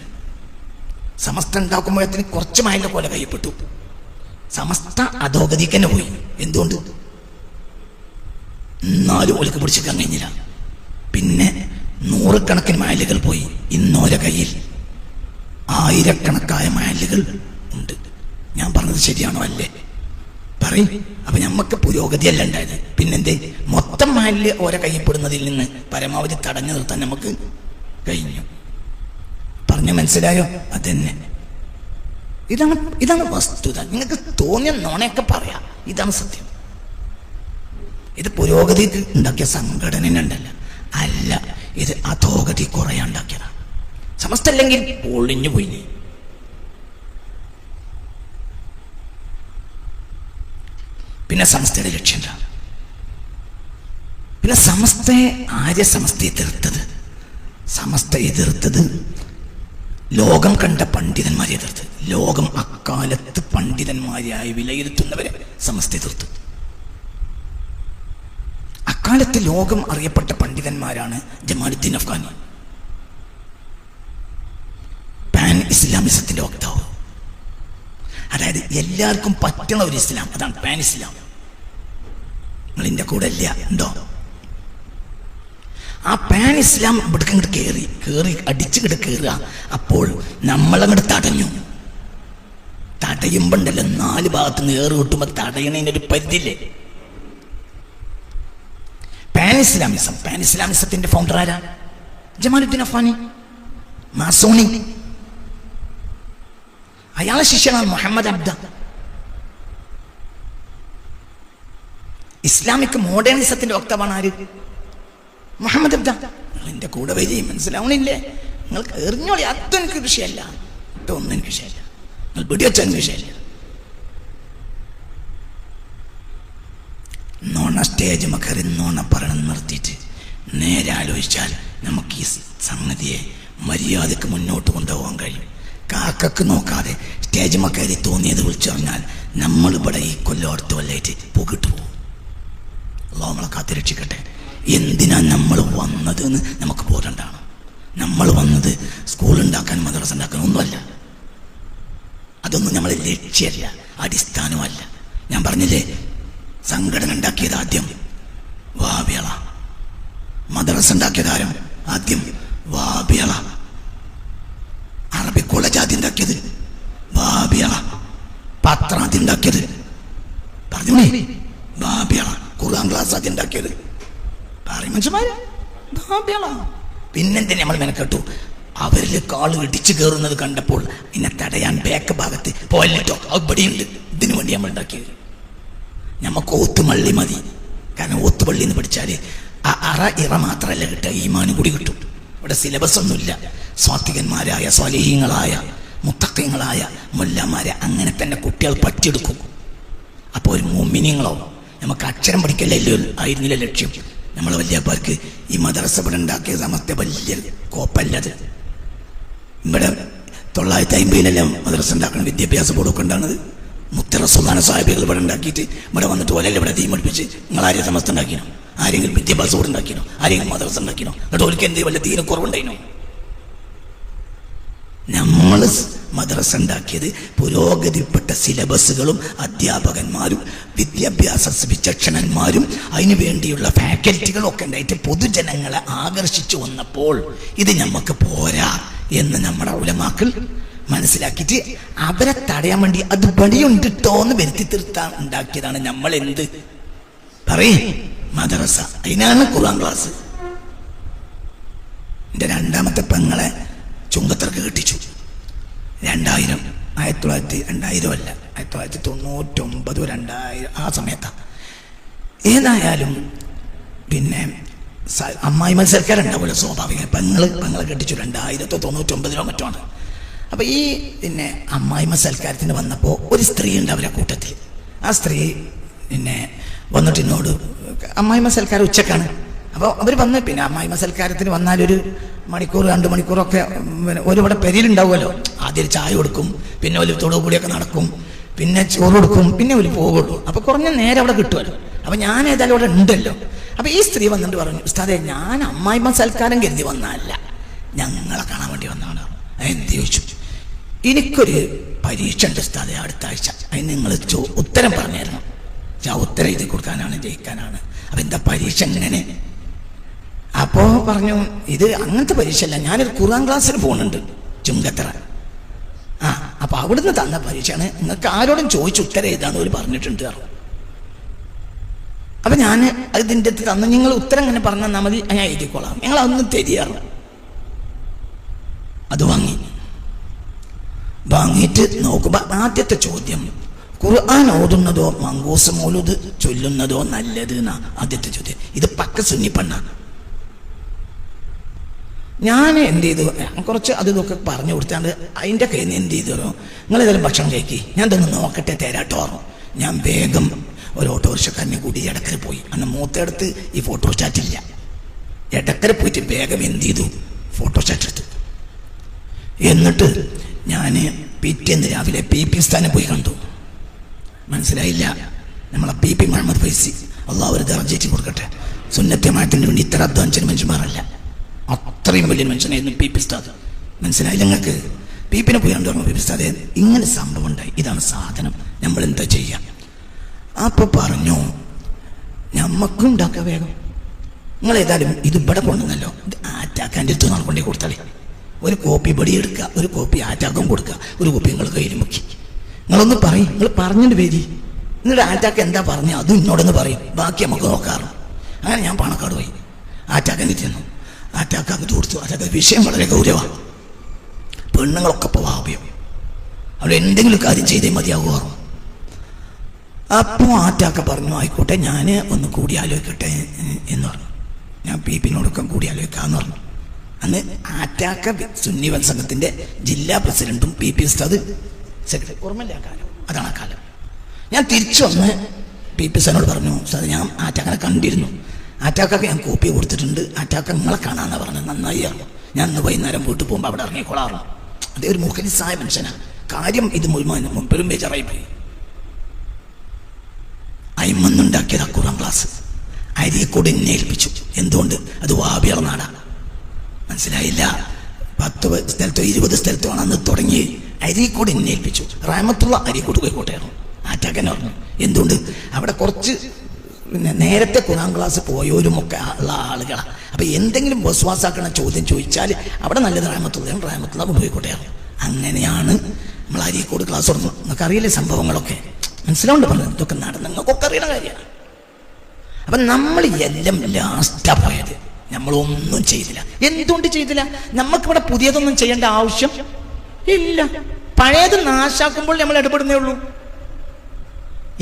S1: സമസ്ത ഉണ്ടാക്കുമ്പോഴത്തിന് കുറച്ച് മഹല്ല് പോലെ കയ്യപ്പെട്ടു. സമസ്ത അധോഗതിക്ക് തന്നെ പോയി. എന്തുകൊണ്ട്? എന്നാലും ഒലിക്ക് പിടിച്ചെടുക്കാൻ കഴിഞ്ഞില്ല. പിന്നെ 100 കണക്കിന് മഹല്ലുകൾ പോയി. ഇന്നോരെ കയ്യിൽ 1000 മഹല്ലുകൾ ഉണ്ട്. ഞാൻ പറഞ്ഞത് ശരിയാണോ അല്ലേ? പറയും. അപ്പൊ നമ്മക്ക് പുരോഗതിയല്ല ഉണ്ടായത്. പിന്നെന്തേ? മൊത്തം മഹല്ല് ഓരോ കയ്യപ്പെടുന്നതിൽ നിന്ന് പരമാവധി തടഞ്ഞു നിർത്താൻ നമുക്ക് കഴിഞ്ഞു. പറഞ്ഞു മനസ്സിലായോ? അതന്നെ. ഇതാണ് വസ്തുത. നിങ്ങൾക്ക് തോന്നിയ നോണയൊക്കെ പറയാം. ഇതാണ് സത്യം. ഇത് പുരോഗതി ഉണ്ടാക്കിയ സംഘടന ഉണ്ടല്ല, അല്ല. ഇത് അധോഗതി കുറയാൻ ഉണ്ടാക്കിയതാണ്. സമസ്ത അല്ലെങ്കിൽ പൊളിഞ്ഞു പോയി. പിന്നെ സമസ്തയുടെ ലക്ഷ്യം എന്താ? പിന്നെ സമസ്തയെ ആര്യ സമസ്തയെ എതിർത്തത്? സമസ്ത എതിർത്തത് ലോകം കണ്ട പണ്ഡിതന്മാരെ എതിർത്ത്. ലോകം അക്കാലത്ത് പണ്ഡിതന്മാരായി വിലയിരുത്തുന്നവരെ സമസ്ത എതിർത്തു. അക്കാലത്ത് ലോകം അറിയപ്പെട്ട പണ്ഡിതന്മാരാണ് ജമാലുദ്ദീൻ അഫ്ഗാനി, പാൻ ഇസ്ലാമിസത്തിന്റെ വക്താവ്. അതായത് എല്ലാവർക്കും പറ്റണ ഒരു ഇസ്ലാം, അതാണ് പാൻ ഇസ്ലാം. നിങ്ങളിൻ്റെ കൂടെ ഇല്ല ഉണ്ടോ? ആ പാൻ ഇസ്ലാം ഇവിടെ ഇങ്ങോട്ട് കയറി അടിച്ചുകിട്ട് കയറുക. അപ്പോൾ നമ്മളങ്ങോട്ട് തടഞ്ഞു. തടയുമ്പോണ്ടല്ലോ 4 ഭാഗത്ത് നിന്ന് ഏറ് കിട്ടുമ്പോൾ തടയണതിനൊരു പരിധിയില്ലേ. പാൻ ഇസ്ലാമിസത്തിന്റെ ഫൗണ്ടർ ആരാ? ജമാലുദ്ദീൻ അഫ്ഗാനി, മാസോണി. അയാളെ ശിഷ്യനാണ് മുഹമ്മദ് അബ്ദ. ഇസ്ലാമിക് മോഡേണിസത്തിന്റെ വക്താവാണ് ആര്? മുഹമ്മദ് അബ്ദ. എന്റെ കൂടെ വരി, മനസ്സിലാവണില്ലേ? നിങ്ങൾക്ക് എറിഞ്ഞോളി, അതൊന്നും എനിക്ക് വിഷയമല്ല, ഒന്നും എനിക്ക് വിഷയമല്ല, നിങ്ങൾ പിടിവെച്ച എനിക്ക് വിഷയമല്ല. നോണ സ്റ്റേജ് മക്കറി നോണ പറയണം നിർത്തിയിട്ട് നേരെ ആലോചിച്ചാൽ നമുക്ക് ഈ സംഗതിയെ മര്യാദക്ക് മുന്നോട്ട് കൊണ്ടുപോകാൻ കഴിയും. കാക്കക്ക് നോക്കാതെ സ്റ്റേജ് മക്കറി തോന്നിയത് വിളിച്ചു പറഞ്ഞാൽ നമ്മളിവിടെ ഈ കൊല്ലോടത്ത് വല്ലായിട്ട് പോകിട്ട് പോകും. അള്ളാഹു നമ്മളെ കാത്തിരക്ഷിക്കട്ടെ. എന്തിനാ നമ്മൾ വന്നത് എന്ന് നമുക്ക് ബോധമുണ്ടാണ്. നമ്മൾ വന്നത് സ്കൂൾ ഉണ്ടാക്കാൻ, മദ്രസ ഉണ്ടാക്കാൻ ഒന്നുമല്ല. അതൊന്നും നമ്മളെ ലക്ഷ്യമല്ല, അടിസ്ഥാനമല്ല. ഞാൻ പറഞ്ഞില്ലേ, സംഘടന ഉണ്ടാക്കിയത് ആദ്യം വാബിയള, മദ്രസ ഉണ്ടാക്കിയത് ആരും ആദ്യം വാബിയള, അറബി കോളേജ് ആദ്യം ഉണ്ടാക്കിയത് വാബിയള, പത്രം ആദ്യം ഉണ്ടാക്കിയത് പറഞ്ഞേ വാബിയള, ഖുർആൻ ക്ലാസ് ആദ്യം ഉണ്ടാക്കിയത് പറയും മനുഷ്യന്മാര് വാബിയള. പിന്നെന്തിനാ നമ്മൾ മെനക്കെട്ടു? അവരിൽ കാള് ഇടിച്ചു കയറുന്നത് കണ്ടപ്പോൾ എന്നെ തടയാൻ ബാക്ക് ഭാഗത്ത് പോയിട്ടോ അവിടെയുണ്ട്. ഇതിനു വേണ്ടി നമ്മൾ ഉണ്ടാക്കിയത്. നമുക്ക് ഓത്തുമള്ളി മതി. കാരണം ഓത്തുപള്ളി എന്ന് പഠിച്ചാല് ഇറ മാത്രമല്ല കിട്ടുക, ഈമാനും കൂടി കിട്ടും. ഇവിടെ സിലബസ് ഒന്നുമില്ല. സ്വാത്വികന്മാരായ സ്വാലിഹീങ്ങളായ മുത്തഖീങ്ങളായ മുല്ലമാരെ അങ്ങനെ തന്നെ കുട്ടികൾ പറ്റിയെടുക്കും. അപ്പോൾ ഒരു മുഅ്മിനീങ്ങളോ നമുക്ക് അക്ഷരം പഠിക്കല്ലോ ആയിരുന്നില്ല ലക്ഷ്യം. നമ്മളെ വലിയപ്പാർക്ക് ഈ മദ്രസ ഇവിടെ ഉണ്ടാക്കിയ സമസ്ത വലിയ കോപ്പല്ലത്. ഇവിടെ 950 മദ്രസ ഉണ്ടാക്കണം, വിദ്യാഭ്യാസ ബോർഡൊക്കെ ഉണ്ടാകുന്നത്. മുത്തറസുല്ലാന സാഹിബികൾ ഇവിടെ ഉണ്ടാക്കിയിട്ട് ഇവിടെ വന്നിട്ട് ഓലല്ല ഇവിടെ തീ പഠിപ്പിച്ച് നിങ്ങൾ ആരെയും സമസ്ത ഉണ്ടാക്കിനോ? ആരെങ്കിലും വിദ്യാഭ്യാസ ബോർഡ് ഉണ്ടാക്കിനോ? ആരെങ്കിലും മദ്രസ ഉണ്ടാക്കിനോ? എന്നിട്ട് ഓർക്ക് എന്തെങ്കിലും വല്ല തീരെ കുറവുണ്ടായിനോ? നമ്മൾ മദ്രസ ഉണ്ടാക്കിയത് പുരോഗതിപ്പെട്ട സിലബസുകളും അധ്യാപകന്മാരും വിദ്യാഭ്യാസ വിചക്ഷണന്മാരും അതിനു വേണ്ടിയുള്ള ഫാക്കൽറ്റികളും ഒക്കെ ഉണ്ടായിട്ട് പൊതുജനങ്ങളെ ആകർഷിച്ചു വന്നപ്പോൾ ഇത് നമുക്ക് പോരാ എന്ന് നമ്മുടെ ഉലമാക്കൾ മനസ്സിലാക്കിയിട്ട് അവരെ തടയാൻ വേണ്ടി അത് പടിയുണ്ടിട്ടോ എന്ന് വരുത്തി തീർത്താൻ ഉണ്ടാക്കിയതാണ് നമ്മൾ എന്ത് പറയേ മദ്രസ. അതിനാണ് ഖുർആൻ ക്ലാസ്. എൻ്റെ 2ാമത്തെ പെങ്ങളെ ചുങ്കത്തർക്ക് കെട്ടിച്ചു. 2000 1900 അല്ല, 1999 2000 ആ സമയത്താണ്. ഏതായാലും പിന്നെ അമ്മായി മത്സരക്കാരുണ്ടാവുമല്ലോ സ്വാഭാവികം. പെങ്ങളെ കെട്ടിച്ചു 2099 മറ്റോ ആണ്. അപ്പം ഈ പിന്നെ അമ്മായിമ്മ സൽക്കാരത്തിന് വന്നപ്പോൾ ഒരു സ്ത്രീ ഉണ്ട് അവരെ കൂട്ടത്തിൽ. ആ സ്ത്രീ പിന്നെ വന്നിട്ട് എന്നോട്, അമ്മായിമ്മ സൽക്കാരം ഉച്ചക്കാണ്. അപ്പോൾ അവർ വന്ന് പിന്നെ അമ്മായിമ്മ സൽക്കാരത്തിന് വന്നാൽ 1 മണിക്കൂർ 2 മണിക്കൂറൊക്കെ ഒരുവിടെ പെരിയിലുണ്ടാവുമല്ലോ. ആദ്യം ചായ കൊടുക്കും, പിന്നെ ഒരു തൊടു കൂടിയൊക്കെ നടക്കും, പിന്നെ ചോറ് കൊടുക്കും, പിന്നെ ഒരു പോകുള്ളൂ. അപ്പോൾ കുറഞ്ഞ നേരം അവിടെ കിട്ടുമല്ലോ. അപ്പം ഞാൻ ഏതായാലും അവിടെ ഉണ്ടല്ലോ. അപ്പം ഈ സ്ത്രീ വന്നിട്ട് പറഞ്ഞു, ഉസ്താദേ ഞാൻ അമ്മായിമ്മ സൽക്കാരം കരുതി വന്നതല്ല, ഞങ്ങളെ കാണാൻ വേണ്ടി വന്നതാണ്. എന്ത് ചോദിച്ചു? എനിക്കൊരു പരീക്ഷ ഉണ്ട് ഉസ്താദേ അടുത്ത ആഴ്ച, അതിന് നിങ്ങൾ ഉത്തരം പറഞ്ഞു തരണം. ഞാൻ ഉത്തരം എഴുതി കൊടുക്കാനാണ്, ജയിക്കാനാണ്. അപ്പം എന്താ പരീക്ഷ എങ്ങനെ? അപ്പോൾ പറഞ്ഞു, ഇത് അങ്ങനത്തെ പരീക്ഷ അല്ല, ഞാനൊരു ഖുർആൻ ക്ലാസ്സിന് പോകുന്നുണ്ട് ചുങ്കത്തറ. അപ്പം അവിടുന്ന് തന്ന പരീക്ഷയാണ്, നിങ്ങൾക്ക് ആരോടും ചോദിച്ച് ഉത്തരം എഴുതാന്ന് ഒരു പറഞ്ഞിട്ടുണ്ട്. അപ്പം ഞാൻ ഇതിൻ്റെ തന്നു, നിങ്ങൾ ഉത്തരം ഇങ്ങനെ പറഞ്ഞു തന്നാൽ മതി, ഞാൻ എഴുതിക്കോളാം, ഞങ്ങൾ അതൊന്നും തരികയാണ്. അത് വാങ്ങിയിട്ട് നോക്കുമ്പോൾ ആദ്യത്തെ ചോദ്യം, ഖുർആൻ ഓതുന്നതോ മങ്കൂസ് മൗലൂദ് ചൊല്ലുന്നതോ നല്ലത് എന്നാ ആദ്യത്തെ ചോദ്യം. ഇത് പക്ക സുന്നി പെണ്ണാണ്. ഞാൻ എന്ത് ചെയ്തു, കുറച്ച് അത് ഇതൊക്കെ പറഞ്ഞു കൊടുത്താണ്ട് അതിൻ്റെ കയ്യിൽ നിന്ന് എന്ത് ചെയ്തോ, നിങ്ങളേതായാലും ഭക്ഷണം കഴിക്കി, ഞാൻ ഇതൊന്ന് നോക്കട്ടെ തരാട്ടോ. ഞാൻ വേഗം ഒരു ഓട്ടോറിക്ഷക്കാരനെ കൂടി എടക്കര പോയി. അന്ന് മൂത്തടുത്ത് ഈ ഫോട്ടോ സ്റ്റാറ്റില്ല. എടക്കര പോയിട്ട് വേഗം എന്ത് ചെയ്തു, ഫോട്ടോ സ്റ്റാറ്റ് എടുത്തു. എന്നിട്ട് ഞാൻ പിറ്റേന്ന് രാവിലെ PP സ്ഥാനം പോയി കണ്ടു. മനസ്സിലായില്ല, നമ്മളെ PP മുഹമ്മദ് ഫൈസി, അള്ളാഹു ഒരു ദർജ കൊടുക്കട്ടെ, സുന്നത്യമായതിന് വേണ്ടി ഇത്ര അധ്വാനിച്ചൊരു മനുഷ്യന്മാരല്ല. അത്രയും വലിയ മനുഷ്യനായിരുന്നു പി പി ഉസ്താദ്. മനസ്സിലായില്ല നിങ്ങൾക്ക്? പീപ്പിനെ പോയി കണ്ടു പി പി ഉസ്താദ് ഇങ്ങനെ സംഭവം ഉണ്ടായി, ഇതാണ് സാധനം, നമ്മൾ എന്താ ചെയ്യാം? അപ്പൊ പറഞ്ഞു ഞമ്മക്കും ഉണ്ടാക്കാം വേഗം. നിങ്ങൾ ഏതായാലും ഇത് ഇവിടെ കൊണ്ടുവന്നല്ലോ, ഇത് ആറ്റാക്കാൻ്റെ അടുത്ത് നാളെ കൊണ്ടേ കൊടുത്താളേ. ഒരു കോപ്പി ബടി എടുക്കുക, ഒരു കോപ്പി ആറ്റാക്കും കൊടുക്കുക, ഒരു കോപ്പി നിങ്ങൾ കയ്യിൽ മുക്കി. നിങ്ങളൊന്ന് പറയും, നിങ്ങൾ പറഞ്ഞിട്ട് പേരി നിങ്ങളുടെ ആറ്റാക്ക് എന്താ പറഞ്ഞത് അതും ഇന്നോടൊന്ന് പറയും, ബാക്കി നമുക്ക് നോക്കാറും. അങ്ങനെ ഞാൻ പാണക്കാട് പോയി ആറ്റാക്കാൻ ചെന്നു. ആറ്റാക്കാക്ക് കൊടുത്തു. ആറ്റാക്ക വിഷയം വളരെ ഗൗരവമാണ്. പെണ്ണുങ്ങളൊക്കെ ഇപ്പോൾ വാപിയോ, അവിടെ എന്തെങ്കിലും കാര്യം ചെയ്തേ മതിയാകുമാറോ. അപ്പോൾ ആറ്റാക്ക പറഞ്ഞു ആയിക്കോട്ടെ ഞാൻ ഒന്ന് കൂടി ആലോചിക്കട്ടെ എന്ന് പറഞ്ഞു. ഞാൻ പീപ്പിനോടൊക്കെ കൂടി ആലോചിക്കാമെന്ന് പറഞ്ഞു. അന്ന് ആറ്റാക്ക സുന്നി വൽ സംഘത്തിൻ്റെ ജില്ലാ പ്രസിഡന്റും പി പി ഉസ്താദ് സെക്രട്ടറി. ഓർമ്മയില്ല ആ കാലം, അതാണ് ആ കാലം. ഞാൻ തിരിച്ചു വന്ന് പി പി ഉസ്താദിനോട് പറഞ്ഞു ഉസ്താദ് ഞാൻ ആറ്റാക്കനെ കണ്ടിരുന്നു, ആറ്റാക്കൊക്കെ ഞാൻ കോപ്പി കൊടുത്തിട്ടുണ്ട്, ആറ്റാക്ക നിങ്ങളെ കാണാമെന്ന് പറഞ്ഞു. നന്നായി അറിഞ്ഞു. ഞാൻ ഇന്ന് വൈകുന്നേരം വീട്ടിൽ പോകുമ്പോൾ അവിടെ ഇറങ്ങിക്കൊള്ളാറുള്ളൂ. അതേ ഒരു മുഖലിസായ മനുഷ്യനാണ്. കാര്യം ഇത് മുഴുവൻ മുമ്പരും ബേജാറായി പോയി. അയിമന്നുണ്ടാക്കിയത് ഖുർആൻ ക്ലാസ് അരീക്കോട് എന്നെ ഏൽപ്പിച്ചു. എന്തുകൊണ്ട്? അത് വാബിയർ നാടാണ്. മനസ്സിലായില്ല? 10 സ്ഥലത്തോ 20 സ്ഥലത്തോ ആണ് അന്ന് തുടങ്ങി. അരീക്കോട് എന്നെ ഏൽപ്പിച്ചു. റഹ്മത്തുള്ള അരീക്കോട് കോഴിക്കോട്ടെയാണ്. ആറ്റാക്കനെ പറഞ്ഞു. എന്തുകൊണ്ട്? അവിടെ കുറച്ച് നേരത്തെ ഖുർആൻ ക്ലാസ് പോയവരുമൊക്കെ ഉള്ള ആളുകളാണ്. അപ്പം എന്തെങ്കിലും വിശ്വാസാക്കണ ചോദ്യം ചോദിച്ചാൽ അവിടെ നല്ലത് റഹ്മത്തുള്ള കോഴിക്കോട്ടെയാണ്. അങ്ങനെയാണ് നമ്മൾ അരീക്കോട് ക്ലാസ് തുടങ്ങുന്നത്. നിങ്ങൾക്ക് അറിയില്ലേ സംഭവങ്ങളൊക്കെ? മനസ്സിലാവുണ്ട് പറഞ്ഞത്? ഇതൊക്കെ നടന്ന് നിങ്ങൾക്കൊക്കെ അറിയണ കാര്യമാണ്. അപ്പം നമ്മൾ എല്ലാം ലാസ്റ്റാ പോയത്. നമ്മളൊന്നും ചെയ്തില്ല. എന്തുകൊണ്ട് ചെയ്തില്ല? നമുക്കിവിടെ പുതിയതൊന്നും ചെയ്യേണ്ട ആവശ്യം ഇല്ല. പഴയത് നാശാക്കുമ്പോൾ നമ്മൾ ഇടപെടുന്നേ ഉള്ളൂ.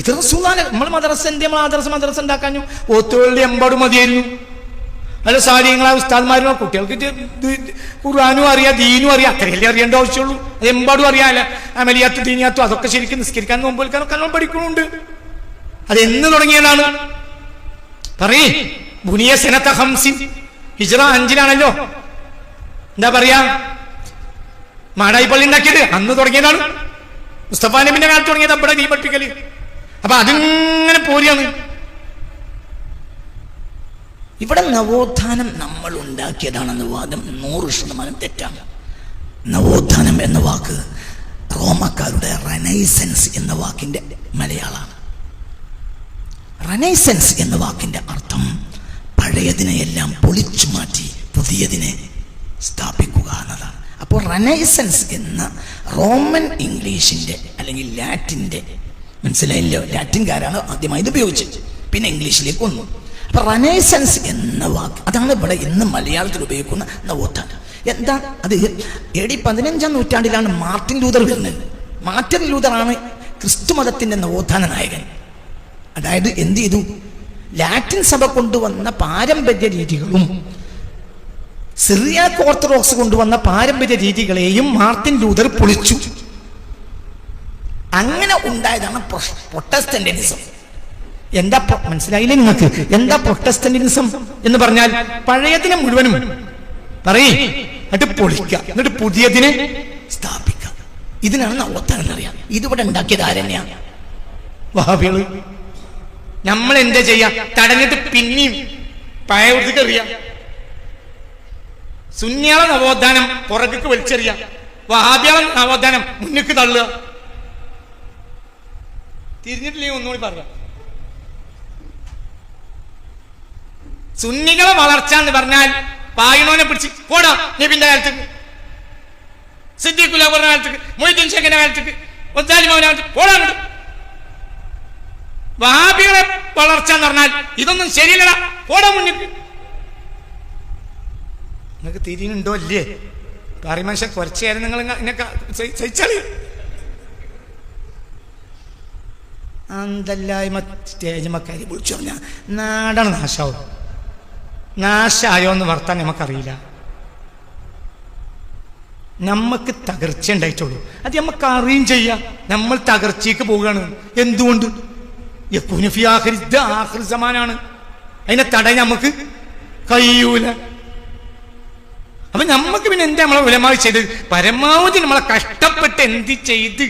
S1: ഇത് റസൂലാണ്. നമ്മൾ മദ്രസ ഉണ്ടാക്കാനും ഒത്തുകളുടെ എമ്പാടും മതിയായിരുന്നു. അല്ല സാരിങ്ങളായ ഉസ്താദ്മാരും കുട്ടികൾക്ക് ഖുർആനും അറിയാം, ദീനും അറിയാം, അത്രയല്ലേ അറിയേണ്ട ആവശ്യമുള്ളൂ. അത് എമ്പാടും അറിയാമല്ല. അമലിയാത്തും ദീനിയാത്തും അതൊക്കെ ശരിക്കും നിസ്കരിക്കാനും നോമ്പ് എടുക്കാനും നല്ലോണം പഠിക്കുന്നുണ്ട്. അത് എന്ന് തുടങ്ങിയതാണ്? പറയേ. ബുനിയ സനത 50 ഹിജ്റ 5-ലാണല്ലോ. എന്താ പറയാ, മാടായി പള്ളി ഉണ്ടാക്കിയത് അന്ന് തുടങ്ങിയതാണ്. മുസ്തഫ നബിന്റെ കാലത്ത് തുടങ്ങിയത് അവിടെ ദീ പഠിപ്പിക്കല്. അപ്പൊ അതിങ്ങനെ പോരിയാണ്. ഇവിടെ നവോത്ഥാനം നമ്മൾ ഉണ്ടാക്കിയതാണെന്ന് വാദം 100% തെറ്റാണ്. നവോത്ഥാനം എന്ന വാക്ക് റോമക്കാരുടെ റെനൈസൻസ് എന്ന വാക്കിന്റെ മലയാളമാണ്. റെനൈസൻസ് എന്ന വാക്കിന്റെ അർത്ഥം പഴയതിനെയെല്ലാം പൊളിച്ചു മാറ്റി പുതിയതിനെ സ്ഥാപിക്കുക എന്നതാണ്. അപ്പോൾ റെനൈസൻസ് എന്ന റോമൻ ഇംഗ്ലീഷിന്റെ അല്ലെങ്കിൽ ലാറ്റിന്റെ, മനസ്സിലായില്ലോ, ലാറ്റിൻകാരാണ് ആദ്യമായി ഇത് ഉപയോഗിച്ചത്, പിന്നെ ഇംഗ്ലീഷിലേക്ക് വന്നു. അപ്പൊ റെനൈസൻസ് എന്ന വാക്ക് അതാണ് ഇവിടെ ഇന്ന് മലയാളത്തിൽ ഉപയോഗിക്കുന്ന നവോത്ഥാനം. എന്താ അത്? AD 15-ാം നൂറ്റാണ്ടിലാണ് മാർട്ടിൻ ലൂതർ വരുന്നത്. മാർട്ടിൻ ലൂതറാണ് ക്രിസ്തു മതത്തിന്റെ നവോത്ഥാന നായകൻ. അതായത് എന്ത് ചെയ്തു? ലാറ്റിൻ സഭ കൊണ്ടുവന്ന പാരമ്പര്യ രീതികളും സിറിയാക്ക് ഓർത്തഡോക്സ് കൊണ്ടുവന്ന പാരമ്പര്യ രീതികളെയും മാർട്ടിൻ ലൂതർ പൊളിച്ചു. അങ്ങനെ ഉണ്ടായതാണ് പ്രൊട്ടസ്റ്റന്റിനിസം. എന്താ മനസ്സിലായില്ലേ നിങ്ങൾക്ക്? എന്താ പ്രൊട്ടസ്റ്റന്റിനിസം എന്ന് പറഞ്ഞാൽ? പഴയതിനെ മുഴുവനും പറയേ, എന്നിട്ട് പൊളിക്കുക, എന്നിട്ട് പുതിയതിനെ സ്ഥാപിക്കുക. ഇതിനാണ് നവോത്ഥാനം എന്നറിയാം. ഇതിവിടെ ഉണ്ടാക്കിയത് ആരെന്നെയാണ്? വഹാബികള്. നമ്മൾ എന്താ ചെയ്യാ? തടഞ്ഞിട്ട് പിന്നെയും പഴയവർക്ക് അറിയാം. സുന്നിയാളെ നവോത്ഥാനം പുറത്തേക്ക് വലിച്ചെറിയാം, വഹാബിയാളെ നവോത്ഥാനം മുന്നിക്ക് തള്ളുക. തിരിഞ്ഞിട്ടില്ലെങ്കിൽ ഒന്നുകൂടി പറയാം. സുന്നികളെ വളർച്ച എന്ന് പറഞ്ഞാൽ പായണോനെ പിടിച്ച് പോടാ നബിന്റെ കാലത്തേക്ക്, സിദ്ദീഖുൽ അക്ബറിന്റെ കാലത്തേക്ക്, മൊയ്തീൻ ഷേഖിന്റെ കാലത്തേക്ക്, ഒത്താലിമാവിന്റെ കാലത്തേക്ക് പോടാ. വഹാബികളെ വളർച്ച എന്ന് പറഞ്ഞാൽ ഇതൊന്നും ശരിയല്ലടാ, പോടാ മുന്നിൽ. നിങ്ങൾക്ക് തിരിയുന്നുണ്ടോ ഇല്ലേ? പറയും മനുഷ്യൻ കുറച്ചു നേരം നിങ്ങൾ എന്നെ സഹിച്ചാളി. അന്തല്ലായ്മ സ്റ്റേജ് മക്കാരി വിളിച്ചു പറഞ്ഞാൽ നാടാണ് നാശാവും. നാശായോ എന്ന് വർത്താൻ നമുക്കറിയില്ല. നമുക്ക് തകർച്ച ഉണ്ടായിട്ടുള്ളൂ. അത് നമുക്ക് അറിയും ചെയ്യാം. നമ്മൾ തകർച്ചയ്ക്ക് പോവുകയാണ്. എന്തുകൊണ്ട്? സമാനാണ്. അതിനെ തടയാൻ നമുക്ക് കഴിയൂല. അപ്പൊ നമുക്ക് പിന്നെ എന്താ നമ്മളെ ഉലമാവ് ചെയ്ത്? പരമാവധി നമ്മളെ കഷ്ടപ്പെട്ട് എന്ത് ചെയ്ത്